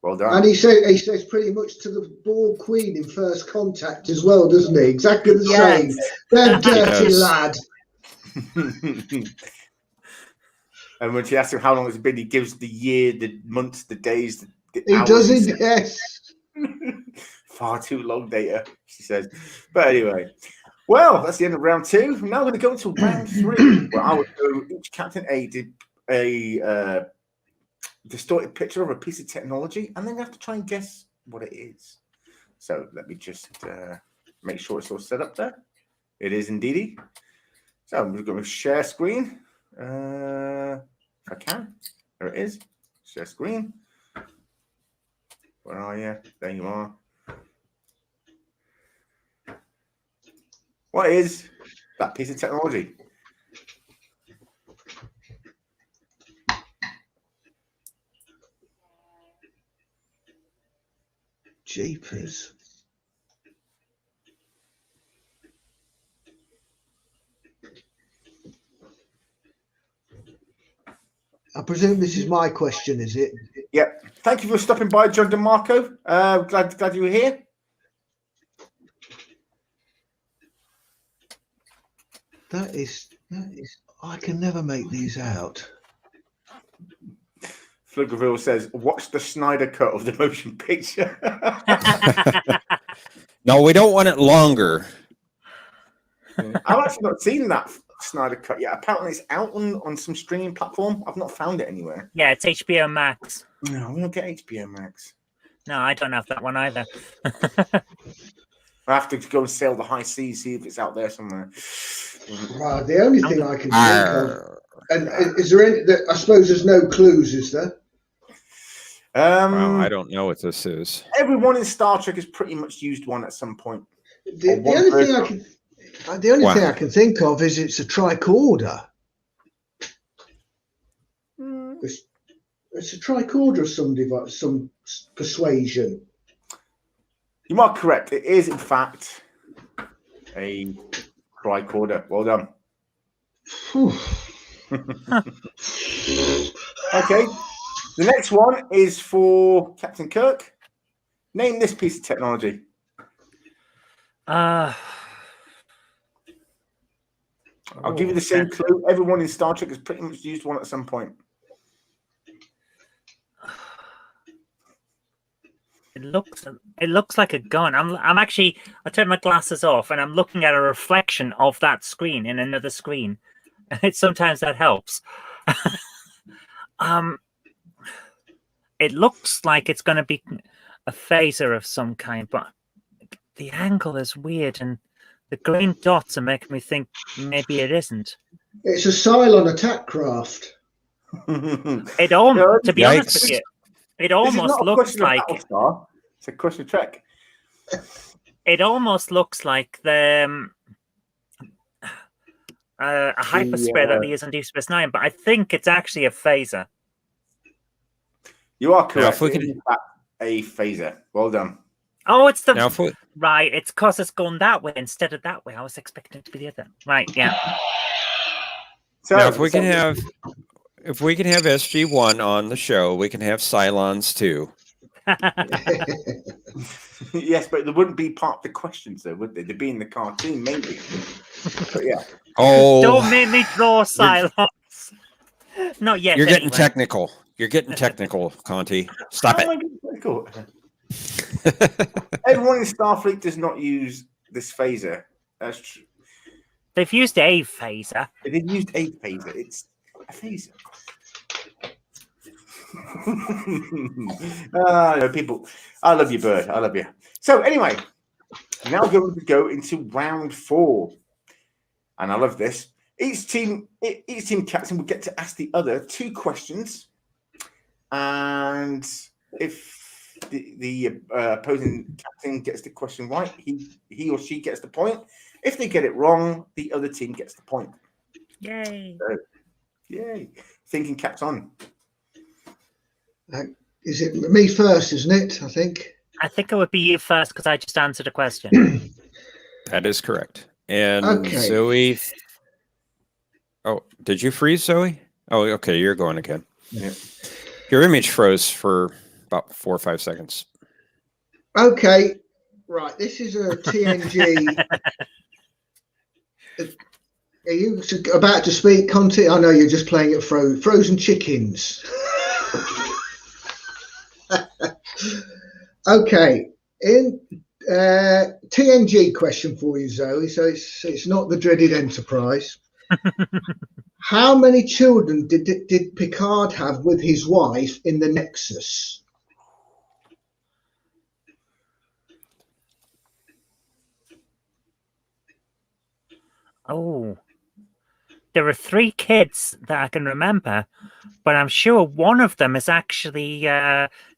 Well done. And he says pretty much to the bald queen in First Contact as well, doesn't he? Exactly the Yes. same. That dirty Yes. lad. And when she asks him how long it's been, he gives the year, the months, the days, the He hours. does it, yes. Far too long, Data, she says. But anyway, well, that's the end of round 2. Now we're going to go into round 3, where I would go. Each Captain A did a distorted picture of a piece of technology, and then you have to try and guess what it is. So let me just make sure it's all set up there. It is indeedy. So I'm going to share screen. If I can. There it is. Share screen. Where are you? There you are. What is that piece of technology? Jeepers. I presume this is my question, is it? Yep. Thank you for stopping by, John DeMarco. Glad you were here. That is. I can never make these out. Fluggerville says, watch the Snyder cut of the motion picture. No, we don't want it longer. I've actually not seen that Snyder cut yet. Apparently it's out on some streaming platform. I've not found it anywhere. Yeah, it's HBO Max. No, we don't get HBO Max. No, I don't have that one either. I have to go and sail the high seas, see if it's out there somewhere. Right, the only thing I can think of, and is there any? I suppose there's no clues, is there? Wow, I don't know what this is. Everyone in Star Trek has pretty much used one at some point. The only thing I can think of is it's a tricorder. It's a tricorder of some persuasion. You are correct. It is, in fact, a tricorder. Well done. Okay. The next one is for Captain Kirk. Name this piece of technology. I'll give you the same clue. Everyone in Star Trek has pretty much used one at some point. It looks like a gun. I turned my glasses off and I'm looking at a reflection of that screen in another screen. Sometimes that helps. It looks like it's going to be a phaser of some kind, but the angle is weird, and the green dots are making me think maybe it isn't. It's a Cylon attack craft. It almost, to be honest with you, it almost looks like Battlestar. It's a question of Trek. It almost looks like the a hyperspray that they use on Deep Space Nine, but I think it's actually a phaser. You are correct. Now, if we could- a phaser. Well done. Oh, it's the Now, if we- right. It's because it's gone that way instead of that way. I was expecting it to be the other. Right? Yeah. So, Now, if we can have SG1 on the show, we can have Cylons too. yes, but they wouldn't be part of the questions, though, would they? They'd be in the cartoon, maybe. But yeah. Oh, Don't make me draw silence. Not yet. You're getting anyway. technical. You're getting technical, Conti. Stop Oh, it. cool. Everyone in Starfleet does not use this phaser. That's true. They've used a phaser. They've used a phaser. It's a phaser. No, people, I love you, Bird. I love you. So anyway, now we're going to go into round 4, and I love this. Each team captain will get to ask the other 2 questions, and if the opposing captain gets the question right, he or she gets the point. If they get it wrong, the other team gets the point. Yay! So, yay! Thinking caps on. Is it me first, isn't it? I think it would be you first because I just answered a question. That is correct. And Okay. Zoe. Oh, did you freeze, Zoe? Oh, okay. You're going again. Yeah. Your image froze for about 4 or 5 seconds. Okay, right. This is a TNG. Are you about to speak, Conti? I know you're just playing at frozen chickens. Okay, in TNG question for you, Zoe. So it's not the dreaded Enterprise. How many children did Picard have with his wife in the Nexus? Oh, there are 3 kids that I can remember, but I'm sure one of them is actually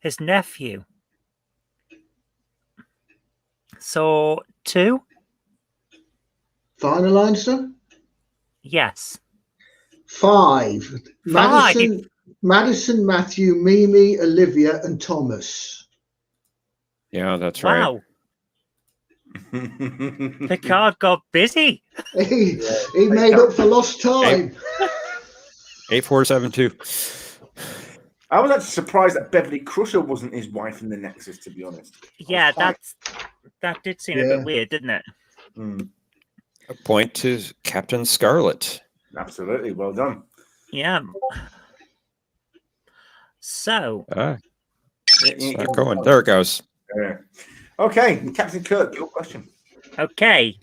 his nephew. So 2? Final answer? Yes. 5. Madison, Matthew, Mimi, Olivia, and Thomas. Yeah, that's right. Wow. Picard got busy. He made up for lost time. 8472. I was actually surprised that Beverly Crusher wasn't his wife in the Nexus, to be honest. Yeah, that did seem a bit weird, didn't it? A point to Captain Scarlet. Absolutely, well done. Yeah. So. Start going. There it goes. Okay, Captain Kirk, your question. Okay.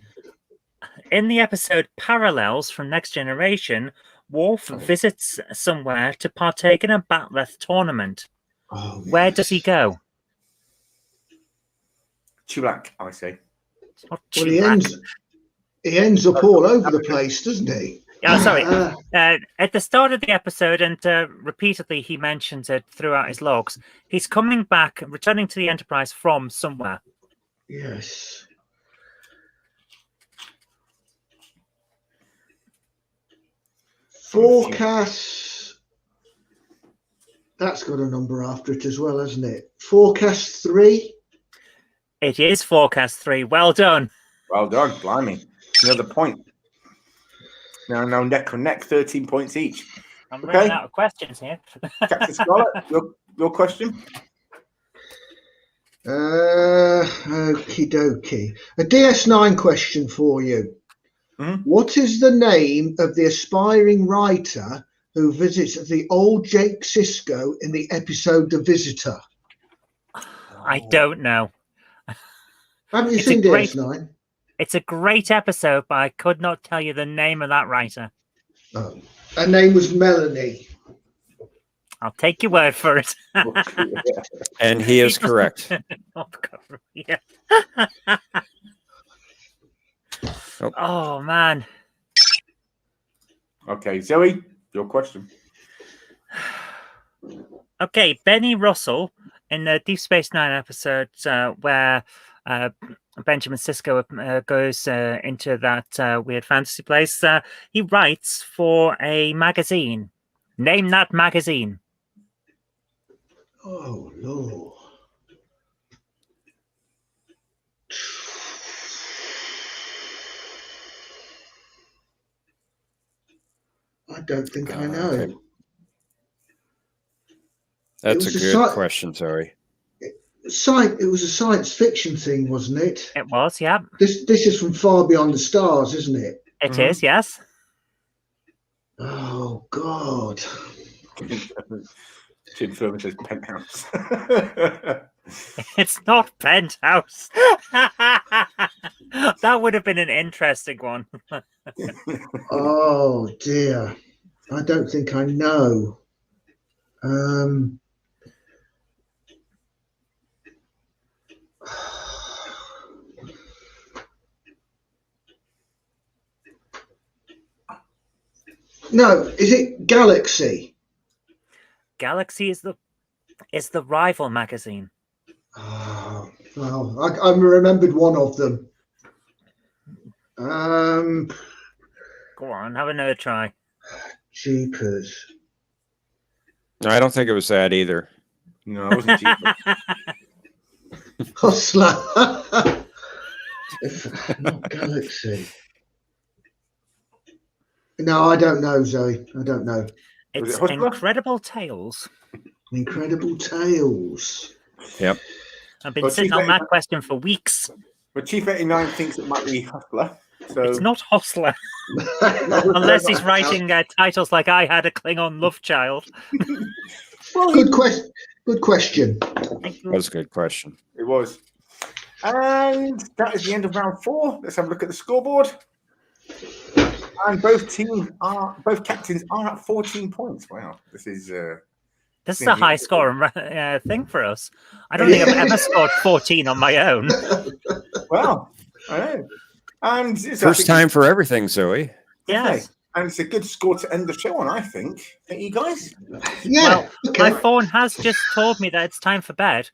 In the episode Parallels from Next Generation, Worf visits somewhere to partake in a Bat'leth tournament. Oh, Where does he go? Chulak, I say. Not Well, Chulak. he ends up all over the place, doesn't he? Oh, sorry. At the start of the episode, and repeatedly he mentions it throughout his logs, he's coming back, returning to the Enterprise from somewhere. Yes. Forecast. That's got a number after it as well, hasn't it? Forecast 3. It is Forecast 3. Well done. Well done, blimey. Another point. Now neck and neck, 13 points each. I'm running out of questions here. Captain Scarlet, your question? Okie dokie. A DS9 question for you. Mhm. What is the name of the aspiring writer who visits the old Jake Sisko in the episode The Visitor? I don't know. Haven't you It's a seen great- DS9? It's a great episode, but I could not tell you the name of that writer. Oh. Her name was Melanie. I'll take your word for it. And he is correct. Yeah. Oh. Oh man. Okay, Zoe, your question. Okay, Benny Russell in the Deep Space Nine episode where Benjamin Sisko goes into that weird fantasy place, he writes for a magazine. Name that magazine. Oh, Lord. I don't think I know. Okay. That's a good question, Zoe. It was a science fiction thing, wasn't it? It was, yeah. This is from Far Beyond the Stars, isn't it? It is, yes. Oh, God. Tim Furman says Penthouse. It's not Penthouse. That would have been an interesting one. Oh, dear. I don't think I know. No, is it Galaxy? Galaxy is the rival magazine. Oh, well, I remembered one of them. Go on, have another try. Jeepers. No, I don't think it was that either. No, it wasn't Jeepers. Hustler. Not Galaxy. No, I don't know, Zoe. I don't know. It's Incredible Tales. Incredible Tales. Yep. I've been sitting on that question for weeks. But Chief 89 thinks it might be Hustler. So it's not Hustler. Unless he's writing titles like I Had a Klingon Love Child. Well, good question. Good question. That was a good question. It was. And that is the end of round 4. Let's have a look at the scoreboard. And both captains are at 14 points. Wow, this is a high scoring thing for us. I don't think I've ever scored 14 on my own. Well, I know. And first time for everything, Zoe. Yes. And it's a good score to end the show on, I think. Don't you guys? Yeah. Well, my phone has just told me that it's time for bed.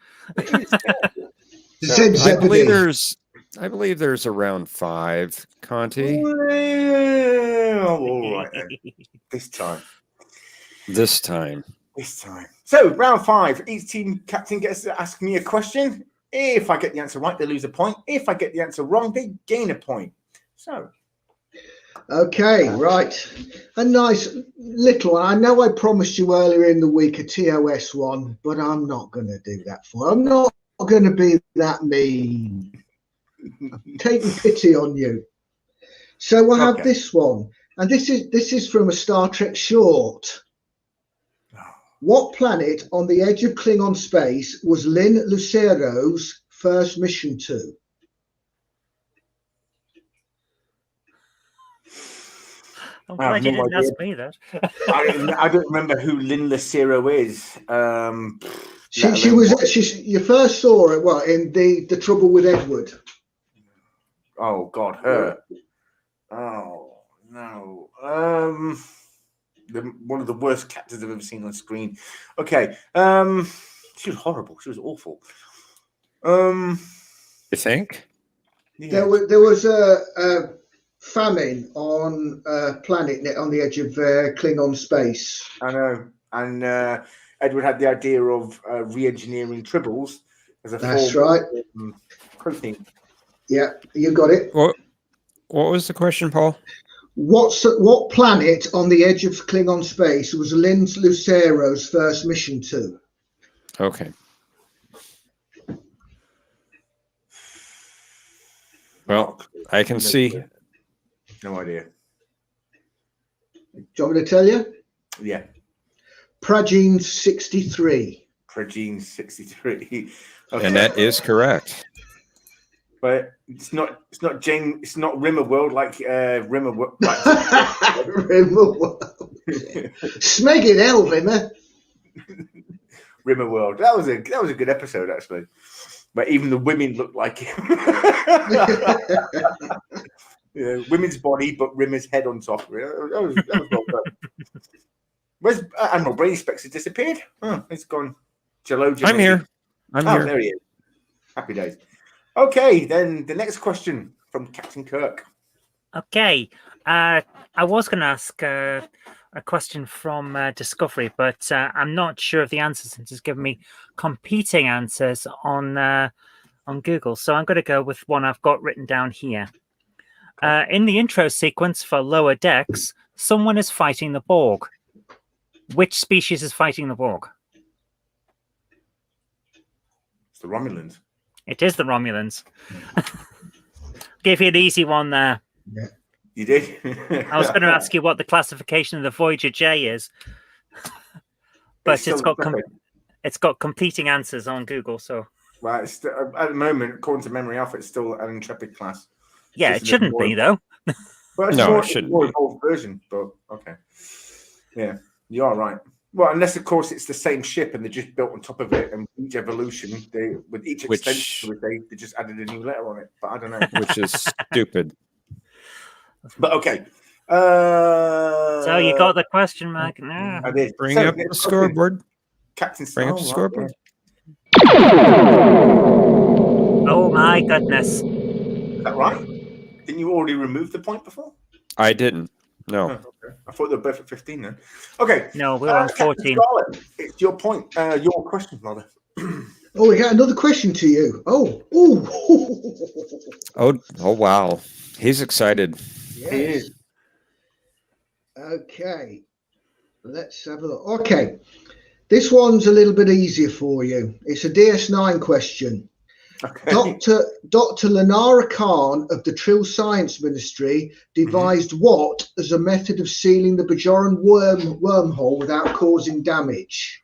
I believe there's around 5, Conti. Well, all right then. This time. So, round 5. Each team captain gets to ask me a question. If I get the answer right, they lose a point. If I get the answer wrong, they gain a point. So. Okay, right. A nice little one. I know I promised you earlier in the week a TOS one, but I'm not going to do that for you. I'm not going to be that mean. I'm taking pity on you. So we'll have this one. And this is from a Star Trek short. What planet on the edge of Klingon space was Lynn Lucero's first mission to? I'm glad you didn't ask me that. I don't remember who Lynn Lucero is. You first saw her in the Trouble with Edward. Oh God, her. Oh no. One of the worst captains I've ever seen on screen. Okay. She was horrible. She was awful. You think? Yeah. There was a famine on a planet on the edge of Klingon space. I know. And Edward had the idea of re-engineering tribbles as a form of protein. Yeah, you got it. What was the question, Paul? What planet on the edge of Klingon space was Lynn Lucero's first mission to? Okay. Well, I can see. No idea. Do you want me to tell you? Yeah. Pragene 63. Pragene 63. Okay. And that is correct. But it's not Jane. It's not Rimmer World like Rimmer World. Like, Rimmer World. Smeg it hell, Rimmer. Rimmer World. That was a good episode actually. But even the women looked like him. Yeah, women's body, but Rimmer's head on top. That was well done. Where's Admiral Brady Specs? Has disappeared. Oh, he's gone. Jello. I'm here. I'm here. There he is. Happy days. Okay, then the next question from Captain Kirk. Okay. I was going to ask a question from Discovery, but I'm not sure of the answers since it's given me competing answers on Google. So I'm going to go with one I've got written down here. In the intro sequence for Lower Decks, someone is fighting the Borg. Which species is fighting the Borg? It's the Romulans. It is the Romulans. Give you an easy one there. Yeah. You did? I was going to ask you what the classification of the Voyager J is, but it's got competing answers on Google. So, well, at the moment, according to Memory Alpha, it's still an Intrepid class. Yeah, it shouldn't be though. But it's No, more, it shouldn't. More evolved version, but okay. Yeah, you are right. Well, unless of course it's the same ship and they're just built on top of it, and each evolution, with each extension, they just added a new letter on it. But I don't know, Which is stupid. But okay. So you got the question, Mike. No. I did. Bring up the scoreboard. Captain. Bring up the scoreboard. Oh my goodness! Is that right? Didn't you already remove the point before? I didn't. No. Oh, okay. I thought they were both at 15 then. Okay. No, we're on 14. Scarlet, it's your point. Your question, rather. Oh, we got another question to you. Oh. Oh, wow. He's excited. Yes. He is. Okay. Let's have a look. Okay. This one's a little bit easier for you. It's a DS9 question. Okay. Dr. Lenara Khan of the Trill Science Ministry devised what as a method of sealing the Bajoran wormhole without causing damage?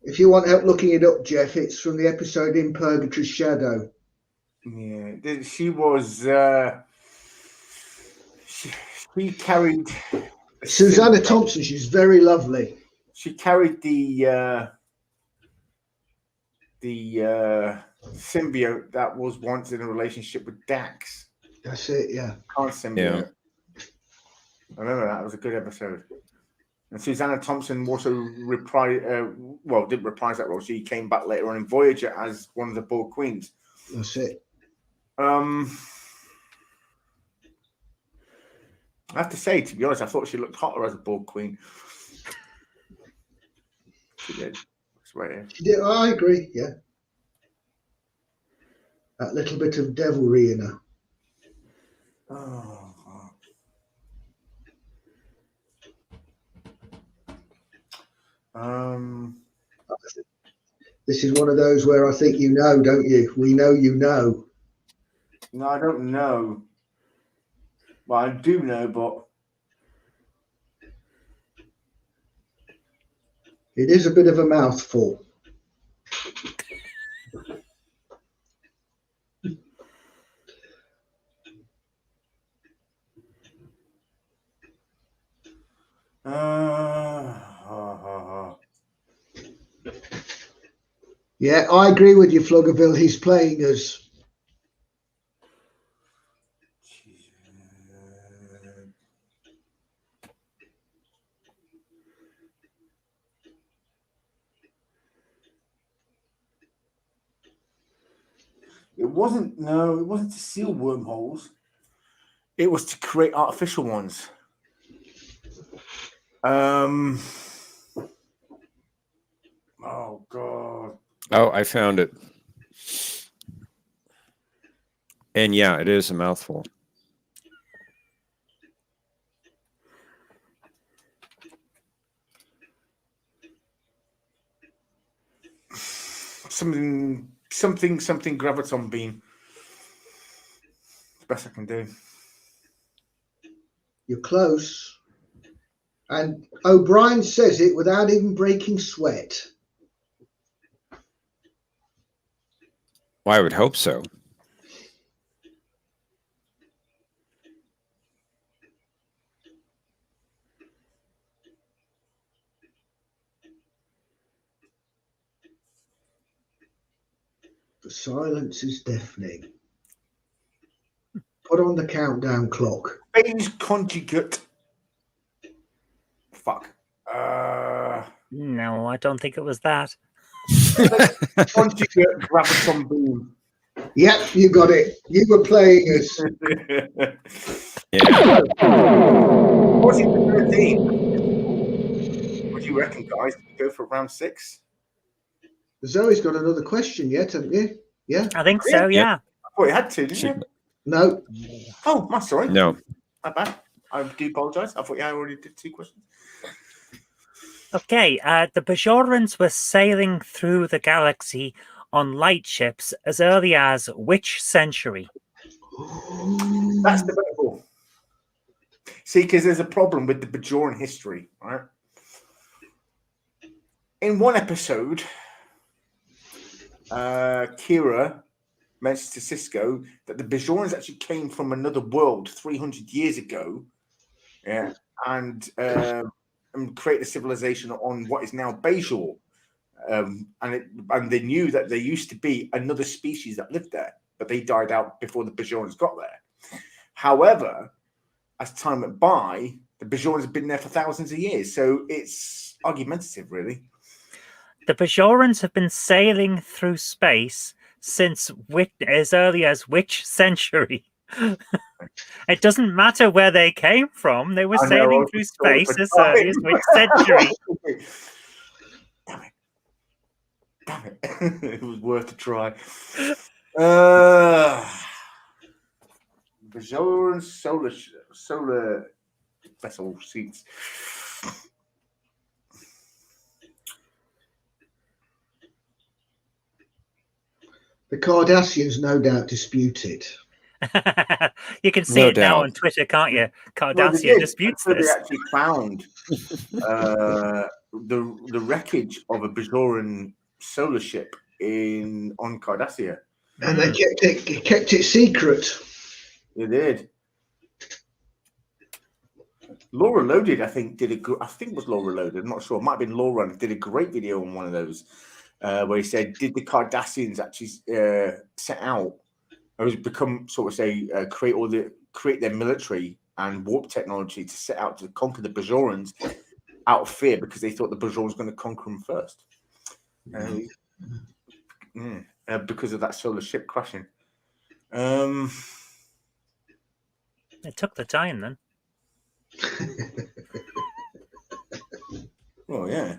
If you want help looking it up, Jeff, it's from the episode In Purgatory's Shadow. Yeah, she was. She carried. Susanna Thompson. She's very lovely. She carried the symbiote that was once in a relationship with Dax. That's it. Yeah. Khan symbiote. Yeah. I remember that. It was a good episode. And Susanna Thompson also didn't reprise that role. She came back later on in Voyager as one of the Borg Queens. That's it. I have to say, to be honest, I thought she looked hotter as a Borg Queen. She did. Right here. She did. I agree. Yeah. That little bit of devilry in her. Oh. This is one of those where I think you know, don't you? We know you know. No, I don't know. Well, I do know, but it is a bit of a mouthful. Yeah, I agree with you, Fluggerville. He's playing us. It wasn't to seal wormholes. It was to create artificial ones. Oh God. Oh, I found it. And yeah, it is a mouthful. Something graviton beam. It's the best I can do. You're close. And O'Brien says it without even breaking sweat. Well, I would hope so. The silence is deafening. Put on the countdown clock. Phase conjugate. Fuck. No, I don't think it was that. Conjugate graviton beam. Yep, you got it. You were playing us. Yeah. What's it for 13? What do you reckon, guys? Go for round 6? Zoe's got another question yet, haven't you? Yeah? I think so, yeah. I thought you had to, didn't you? No. Oh, my sorry. No. My bad. I do apologise. I thought I already did 2 questions. Okay, the Bajorans were sailing through the galaxy on light ships as early as which century? That's debatable. See, because there's a problem with the Bajoran history, right? In one episode, Kira mentions to Cisco that the Bajorans actually came from another world 300 years ago, yeah, and create a civilization on what is now Bajor. And they knew that there used to be another species that lived there, but they died out before the Bajorans got there. However, as time went by, the Bajorans have been there for thousands of years, so it's argumentative, really. The Bajorans have been sailing through space since as early as which century? It doesn't matter where they came from. They were sailing through space as early as which century? Damn it. It was worth a try. Bajoran solar vessel seats. The Cardassians no doubt dispute it. You can see No it now doubt. on Twitter, can't you? Well, Cardassia disputes they this. actually found the wreckage of a Bajoran solar ship on Cardassia. And they kept it secret. They did. Laura Loaded, I think, it was Laura Loaded. I'm not sure. It might have been Laura. Did a great video on one of those where he said, "Did the Cardassians actually set out, or become sort of say create their military and warp technology to set out to conquer the Bajorans out of fear because they thought the Bajorans were going to conquer them first, because of that solar ship crashing." It took the time then. Oh yeah.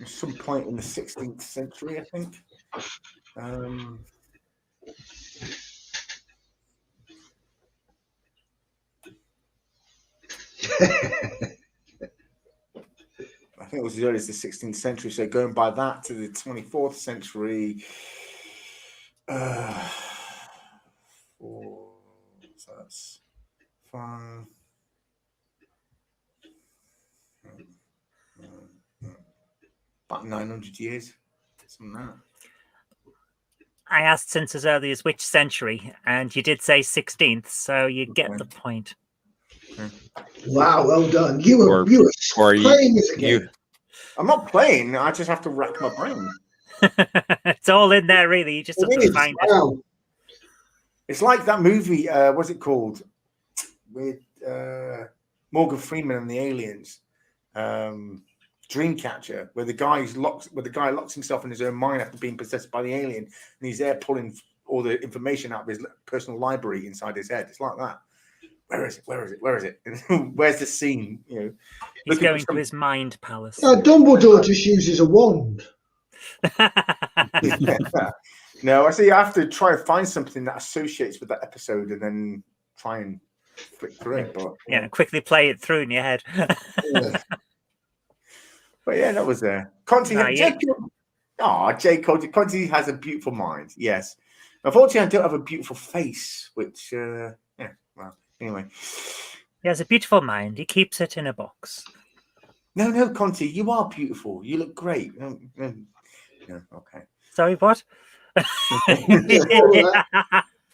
At some point in the 16th century, I think. I think it was as early as the 16th century. So going by that to the 24th century, so that's 5. About 900 years, something like that. I asked since as early as which century, and you did say 16th, so you get the point. Wow, well done. You were playing this again. I'm not playing. I just have to rack my brain. It's all in there, really. You just have to find it. It's like that movie. What's it called? With Morgan Freeman and the aliens. Dreamcatcher, where the guy locks himself in his own mind after being possessed by the alien, and he's there pulling all the information out of his personal library inside his head. It's like that. Where is it? Where is it? Where is it? Where's the scene? You know, He's looking for going to some- his mind palace. Dumbledore just uses a wand. No, I see. I have to try and find something that associates with that episode, and then try and flick through it. But Yeah, quickly play it through in your head. But yeah, that was there. Conti, Nah, yeah. Conti has a beautiful mind. Yes, unfortunately, I don't have a beautiful face. Which, yeah. Well, anyway. He has a beautiful mind. He keeps it in a box. No, Conti, you are beautiful. You look great. No, okay. Sorry, what?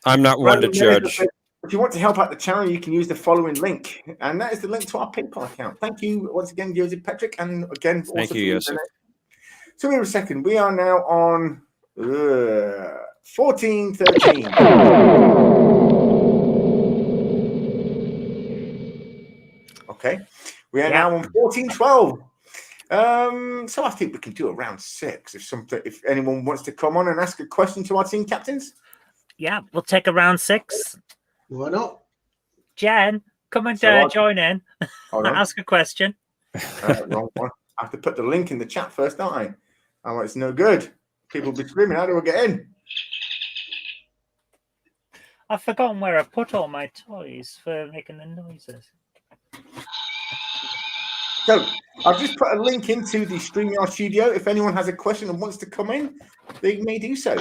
I'm not one to judge. If you want to help out the channel, you can use the following link, and that is the link to our PayPal account. Thank you once again, Joseph Patrick, and again, Thank you, Joseph. So wait a second. We are now on 1413. Okay, we are now on 1412. So I think we can do a round 6 if anyone wants to come on and ask a question to our team captains. Yeah, we'll take a round 6. Why not? Jen, come and join in. Ask a question. Wrong one. I have to put the link in the chat first, don't I? Oh, it's no good. People will be screaming, how do I get in? I've forgotten where I put all my toys for making the noises. So I've just put a link into the StreamYard studio. If anyone has a question and wants to come in, they may do so.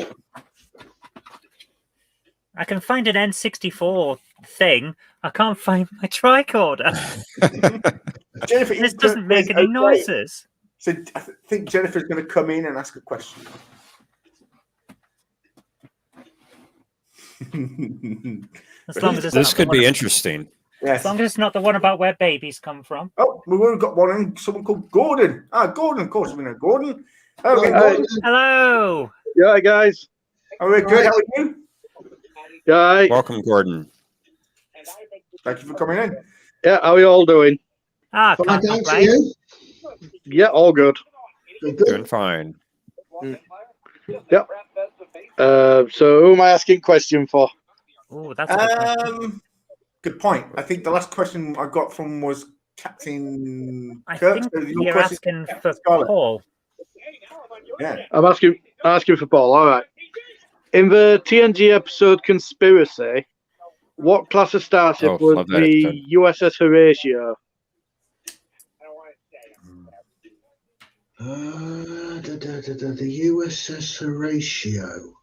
I can find an N64 thing. I can't find my tricorder. Jennifer, This doesn't make any noises. So I think Jennifer's going to come in and ask a question. As long as it's This not could the be one- interesting. Yes. As long as it's not the one about where babies come from. Oh, we've already got one in. Someone called Gordon. Gordon, of course, we know Gordon. Okay, Well, Gordon. Hello. Yeah, guys. Are we good? How are you? Yeah, Welcome, Gordon. Thank you for coming in. yeah. How are you all doing? Ah, Fine, can't thanks, complain. you? Yeah, all good. Good, good. Doing fine. So who am I asking question for? Oh, that's a good question. Good point. I think the last question I got from was Captain I Kirk. think So your you're question- asking Yeah, for Scarlet. Paul. Yeah. I'm asking for Paul. All right. In the TNG episode Conspiracy, what class of starship Oh, was love that the episode. USS Horatio? The USS Horatio.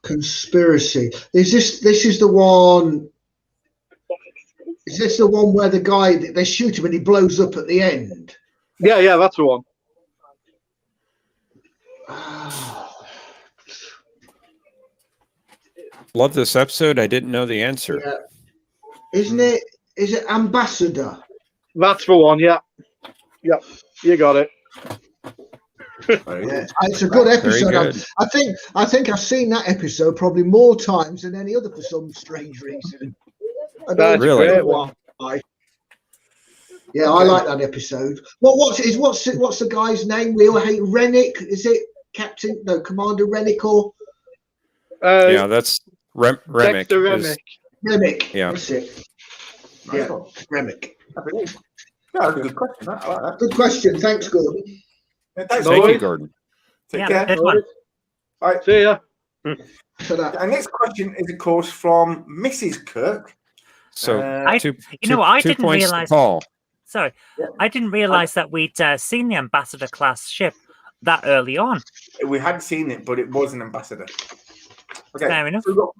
Conspiracy. Is this is the one? Is this the one where the guy they shoot him and he blows up at the end? Yeah, that's the one. Love this episode. I didn't know the answer. Yeah. Isn't it? Is it Ambassador? That's the one. Yeah, you got it. Yeah, it's a good episode. good. I think I've seen that episode probably more times than any other for some strange reason. I That's don't Really? know why. Yeah, I like that episode. What's the guy's name? We all hate Rennick. Is it Captain? No, Commander Rennick or Yeah, that's Remick. Dexter is- Remick. Rennick? Yeah. That's it. Nice Yeah, one. Rennick. Happy days. Yeah, that's a good question. I like that. Good question. Thanks, Gordon. Yeah, thanks, Thank you, Gordon. Gordon. Take Yeah, care. good one. All right. See ya. For that. Our next question is, of course, from Mrs. Kirk. So I- two, you know what, I 2 didn't points to realise- Paul. Sorry, Yeah. I didn't realise that we'd seen the Ambassador class ship that early on. We hadn't seen it, but it was an ambassador. Okay. Fair enough. So we've got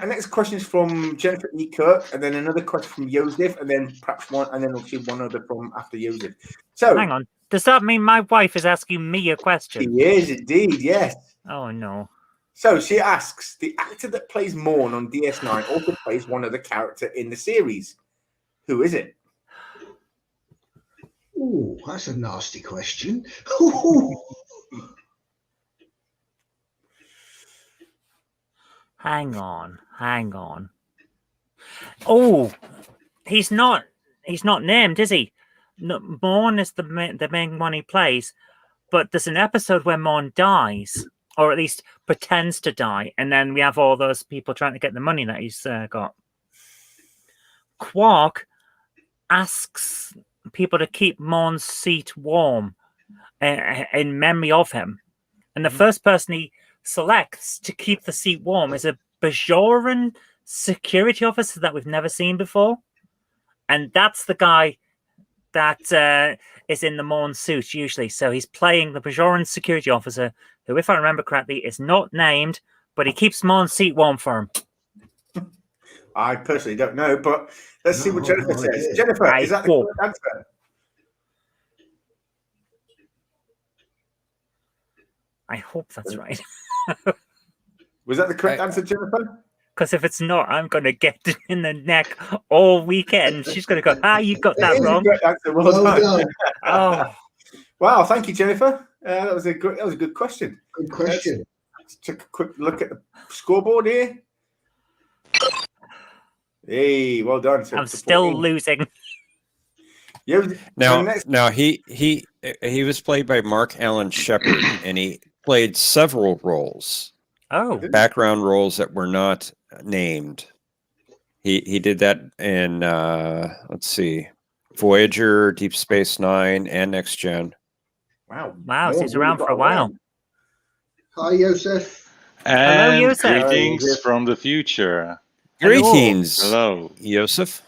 our next question is from Jennifer E. Kirk, and then another question from Joseph, and then perhaps one, and then obviously one other from after Joseph. So Hang on. Does that mean my wife is asking me a question? he is indeed, yes. Oh, no. So she asks, the actor that plays Morn on DS9 also plays one other character in the series. Who is it? Ooh, that's a nasty question. Ooh. Hang on. Oh, he's not named, is he? No, Morn is the main one he plays, but there's an episode where Morn dies, or at least pretends to die, and then we have all those people trying to get the money that he's got. Quark asks people to keep Morn's seat warm in memory of him, and the first person he selects to keep the seat warm is a Bajoran security officer that we've never seen before, and that's the guy that is in the Morn suit usually. So he's playing the Bajoran security officer, who, if I remember correctly, is not named, but he keeps Morn's seat warm for him. I personally don't know, but let's see what Jennifer says. idea. Jennifer, is that the correct answer? I hope that's right. Was that the correct answer, Jennifer? Because if it's not, I'm going to get it in the neck all weekend. She's going to go, you got that It is wrong. the correct answer. Well Well done. done. Oh, Wow, thank you, Jennifer. That was a good question. Good question. Let's take a quick look at the scoreboard here. Hey, well done. So I'm it's a still 14. losing. Yeah, Now he was played by Mark Allen Shepard, and he played several roles, Oh, background roles that were not named. He did that in let's see, Voyager, Deep Space Nine, and Next Gen. wow. wow. So More he's around really for a got while. Hi, Joseph. And Yosef. greetings Hello, Yosef. from the future. Greetings, Hello. Joseph.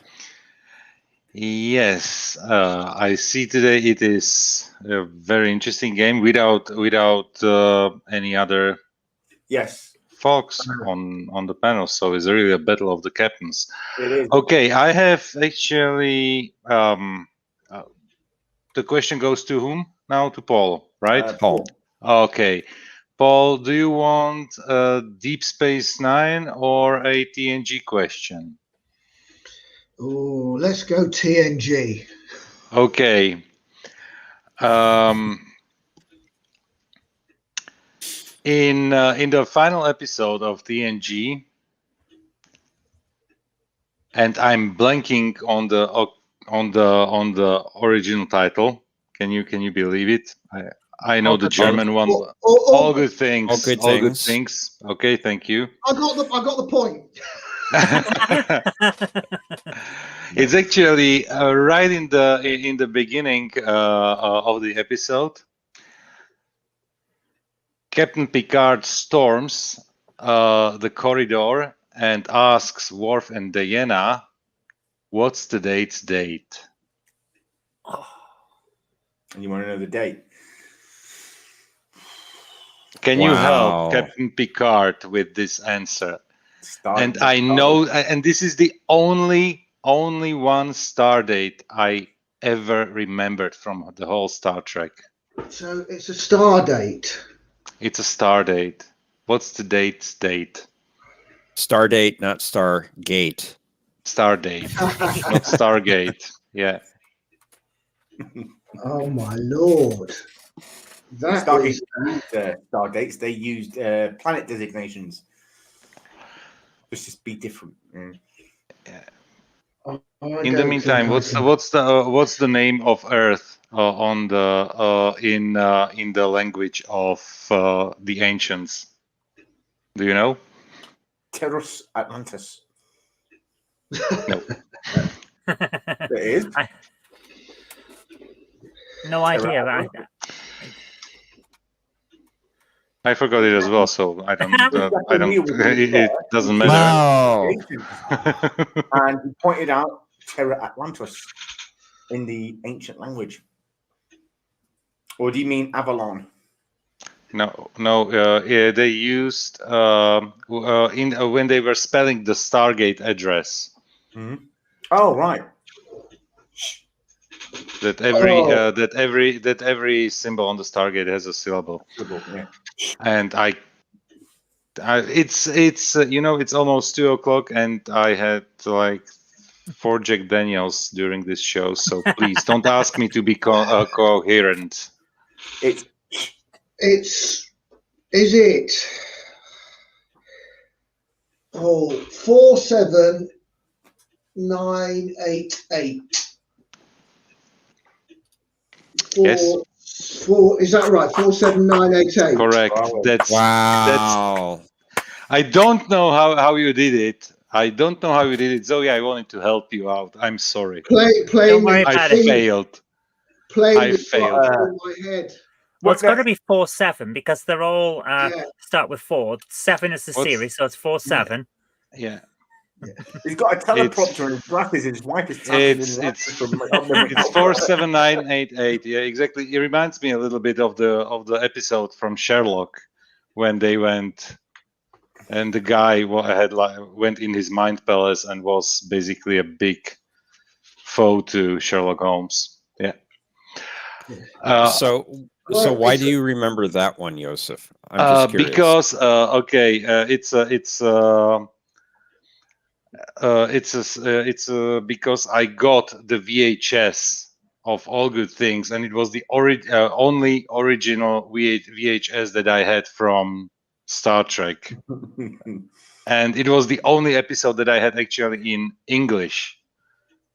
Yes, I see today it is a very interesting game without any other Yes, folks on the panel. So it's really a battle of the captains. it is. Okay, I have actually the question goes to whom now? To Paul, right? Paul. Okay. Paul, do you want a Deep Space Nine or a TNG question? Oh, let's go TNG. Okay. In the final episode of TNG, and I'm blanking on the original title. Can you believe it? I know the German one. All good things. All good things. Okay, thank you. I got the point. It's actually right in the beginning of the episode. Captain Picard storms the corridor and asks Worf and Diana, "What's today's date?" And you want to know the date? Can you Wow. help Captain Picard with this answer? And Stardate. I know, and this is the only one star date I ever remembered from the whole Star Trek. So it's a star date. It's a star date. What's the date's date? Stardate, not Stargate. Star date, not Stargate. Yeah. Oh my lord. That Stargate is used star dates. They used planet designations. Just be different. Mm. In the meantime, what's the name of Earth on the in the language of the ancients? Do you know? Terus Atlantis. No. It is. No idea. But I forgot it as well, so I don't. It doesn't matter. Wow. And he pointed out Terra Atlantis in the ancient language. Or do you mean Avalon? No. They used when they were spelling the Stargate address. Mm-hmm. Oh, right. That every symbol on the Stargate has a syllable. Yeah. And it's it's almost 2:00, and I had like 4 Jack Daniels during this show. So please don't ask me to be coherent. is it 47988? Yes. Is that right? 47988. Correct. Wow. That's Wow. I don't know how you did it. I don't know how you did it, Zoe. I wanted to help you out. I'm sorry. Playing Don't worry the I about it. failed. playing I the failed. in my head. Well, it's What got to be 4-7 because they're all Yeah. start with 4. 7 is the What's- series, so it's 4-7. Yeah. He's got a teleprompter and his glasses. His wife is tapping in the It's from up the it's 47988. Yeah, exactly. It reminds me a little bit of the episode from Sherlock when they went and the guy went in his mind palace and was basically a big foe to Sherlock Holmes. Yeah. So Well, why it's do you remember that one, Joseph? I'm just curious. Because because I got the VHS of All Good Things, and it was the only original VHS that I had from Star Trek, and it was the only episode that I had actually in English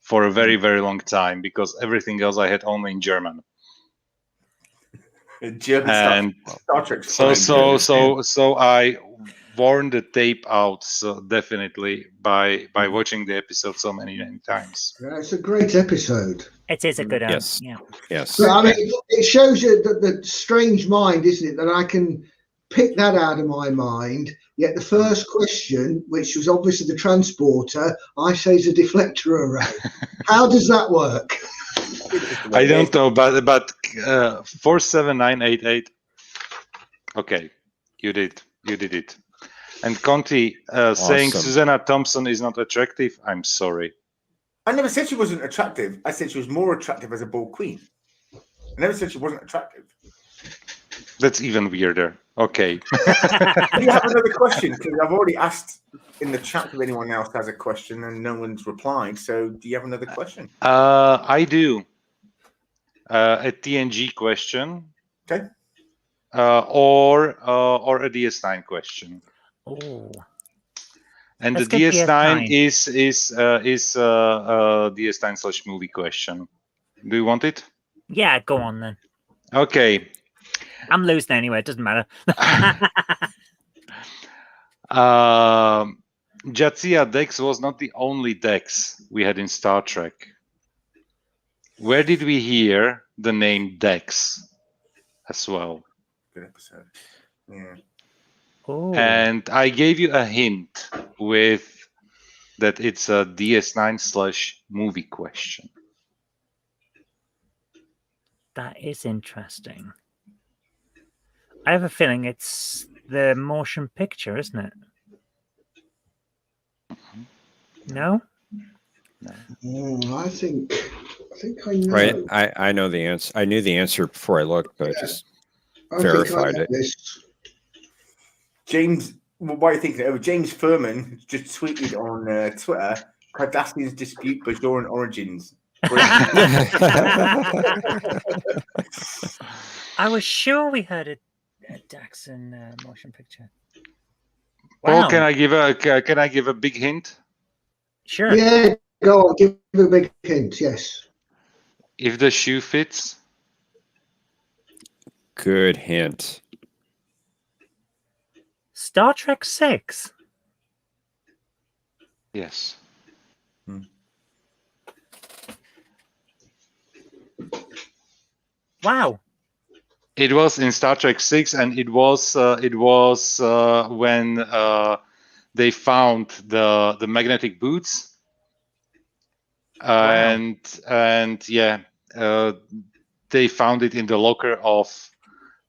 for a very, very long time, because everything else I had only in German. German And Star Trek. so I worn the tape out, so definitely by watching the episode so many times. Yeah, it's a great episode. It is a good one. Yes. Yeah. Yes. But I mean, it shows you the strange mind, isn't it? That I can pick that out of my mind. Yet the first question, which was obviously the transporter, I say is a deflector array. How does that work? I don't know, but 47988. Okay, you did it. And Conti saying Awesome. Susanna Thompson is not attractive. I'm sorry. I never said she wasn't attractive. I said she was more attractive as a ball queen. I never said she wasn't attractive. That's even weirder. Okay. Do you have another question? Because I've already asked in the chat if anyone else has a question and no one's replied. So do you have another question? I do. A TNG question. Okay. Or a DS9 question. Oh. And Let's the get DS9 DS9. is DS9/movie question. Do you want it? Yeah, go on then. Okay. I'm losing anyway. It doesn't matter. Jadzia Dex was not the only Dex we had in Star Trek. Where did we hear the name Dex as well? Good episode. Yeah. Oh. And I gave you a hint with that it's a DS9/movie question. That is interesting. I have a feeling it's the motion picture, isn't it? No? I think I know. Right. I know the answer. I knew the answer before I looked, but I just I think I verified know it. this. James, what are you thinking? Oh, James Furman just tweeted on Twitter, Cardassians dispute Bajoran origins. I was sure we heard a Daxon motion picture. Paul, Wow. can I give a big hint? Sure. Yeah, go on. Give a big hint. Yes. If the shoe fits. Good hint. Star Trek 6. Yes. Wow. It was in Star Trek 6, and it was when they found the magnetic boots, and yeah, they found it in the locker of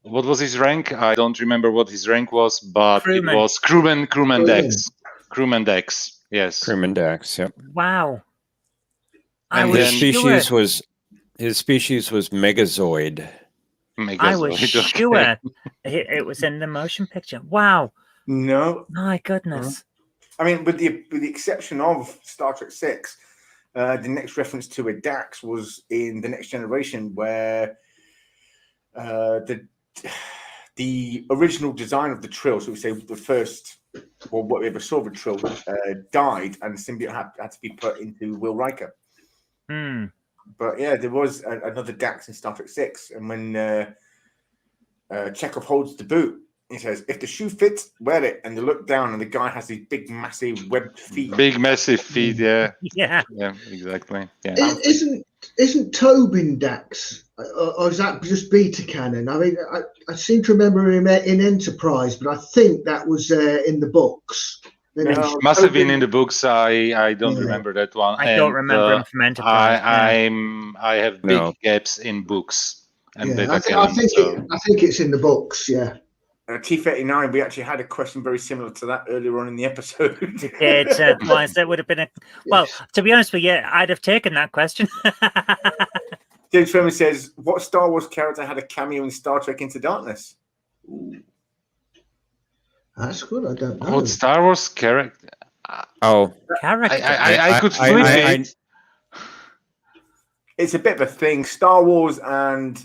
what was his rank? I don't remember what his rank was, but Crewman. it was crewman Dex. Crewman Dex. Yes. Crewman Dax. Yep. Wow. I And was His then- sure. his species was Megazoid. I was Megazord, okay. sure it was in the motion picture. Wow. No, My goodness. I mean, with the exception of Star Trek 6, the next reference to a Dax was in The Next Generation, where the original design of the Trill, so we say the first, or what we ever saw of the Trill, died, and the symbiote had to be put into Will Riker. Hmm. But yeah, there was another Dax in Star Trek 6, and when Chekhov holds the boot, he says, "If the shoe fits, wear it." And they look down, and the guy has these big, massive webbed feet. Big, massive feet. Yeah. Yeah. Yeah. Exactly. Yeah. Isn't Tobin Dax, or is that just beta canon? I mean, I seem to remember him in Enterprise, but I think that was in the books. No, Must have been Tobin- in the books. I don't Yeah. remember that one. I don't remember him from Enterprise. I have big No. gaps in books and Yeah, beta I canon. think So it's in the books. Yeah. T39, we actually had a question very similar to that earlier on in the episode. Twice. That would have been well, to be honest with you, I'd have taken that question. James Furman says, "What Star Wars character had a cameo in Star Trek Into Darkness?" Ooh. That's good. I don't know. what Star Wars character? Oh, Character. I could flip it. It's a bit of a thing. Star Wars and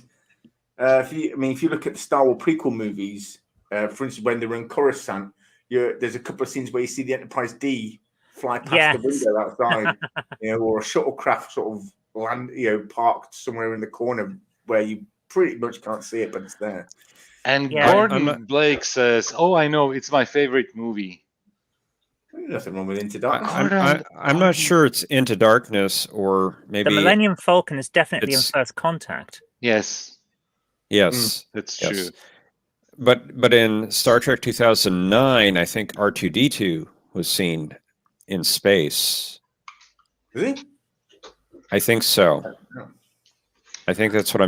if you look at the Star Wars prequel movies, for instance, when they were in Coruscant, there's a couple of scenes where you see the Enterprise D fly past the window outside, or a shuttlecraft sort of land, parked somewhere in the corner where you pretty much can't see it, but it's there. And Yeah. Gordon Blake says, "Oh, I know, it's my favorite movie." There's nothing wrong with Into Darkness. I'm not sure it's Into Darkness or The maybe Millennium Falcon is definitely in it's- First Contact. Yes, yes. that's Yes. true. But in Star Trek 2009, I think R2D2 was seen in space. Is he? I think so. I think that's what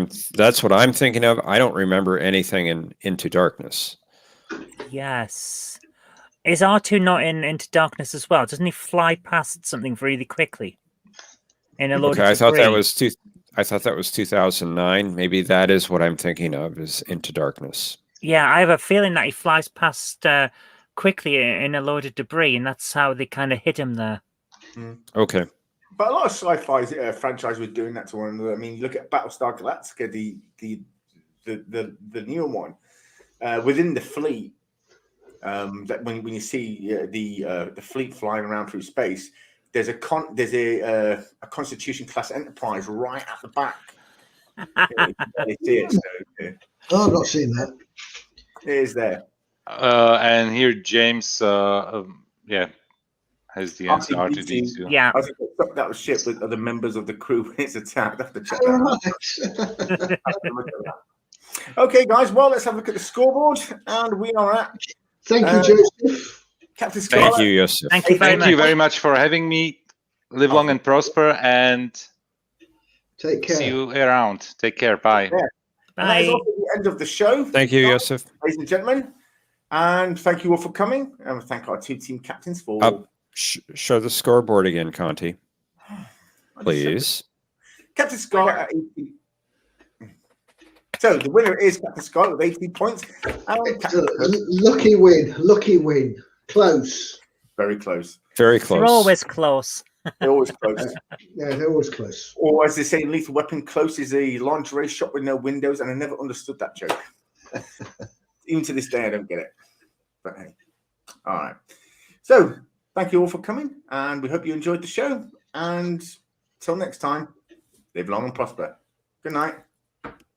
I'm thinking of. I don't remember anything in Into Darkness. Yes. Is R2 not in Into Darkness as well? Doesn't he fly past something really quickly? In a load Okay, of I thought that debris? was 2009. Maybe that is what I'm thinking of is Into Darkness. Yeah, I have a feeling that he flies past quickly in a load of debris, and that's how they kind of hit him there. Okay. But a lot of sci-fi franchise was doing that to one another. I mean, you look at Battlestar Galactica, the newer one, within the fleet. That when you see the fleet flying around through space, there's a Constitution class Enterprise right at the back. You see it, so, Oh, I've not seen that. it is there. And here James, has the answer. R2D2. Yeah. I think that was ship with other members of the crew when it's attacked. I have to check that out. Okay, guys. Well, let's have a look at the scoreboard, and we are at Thank you, Joseph. Captain Scarlet. Thank you, Yosef. Thank you very Thank much. you very much for having me. Live long and prosper, and Take care. see you around. Take care. Bye. Yeah. And that is Bye. also the end of the show. Thank you, Yosef. Ladies and gentlemen, and thank you all for coming, and thank our two team captains for. Show the scoreboard again, Conti, please. Captain Scarlet at 18. So the winner is Captain Scarlet with 18 points. And Captain Kirk, Lucky win. Close. very close. Very They're close. always close. They're always close. Yeah, they're always close. Or as they say in Lethal Weapon, close is a lingerie shop with no windows, and I never understood that joke. Even to this day, I don't get it. But hey, all right. So thank you all for coming, and we hope you enjoyed the show. And till next time, live long and prosper. Good night.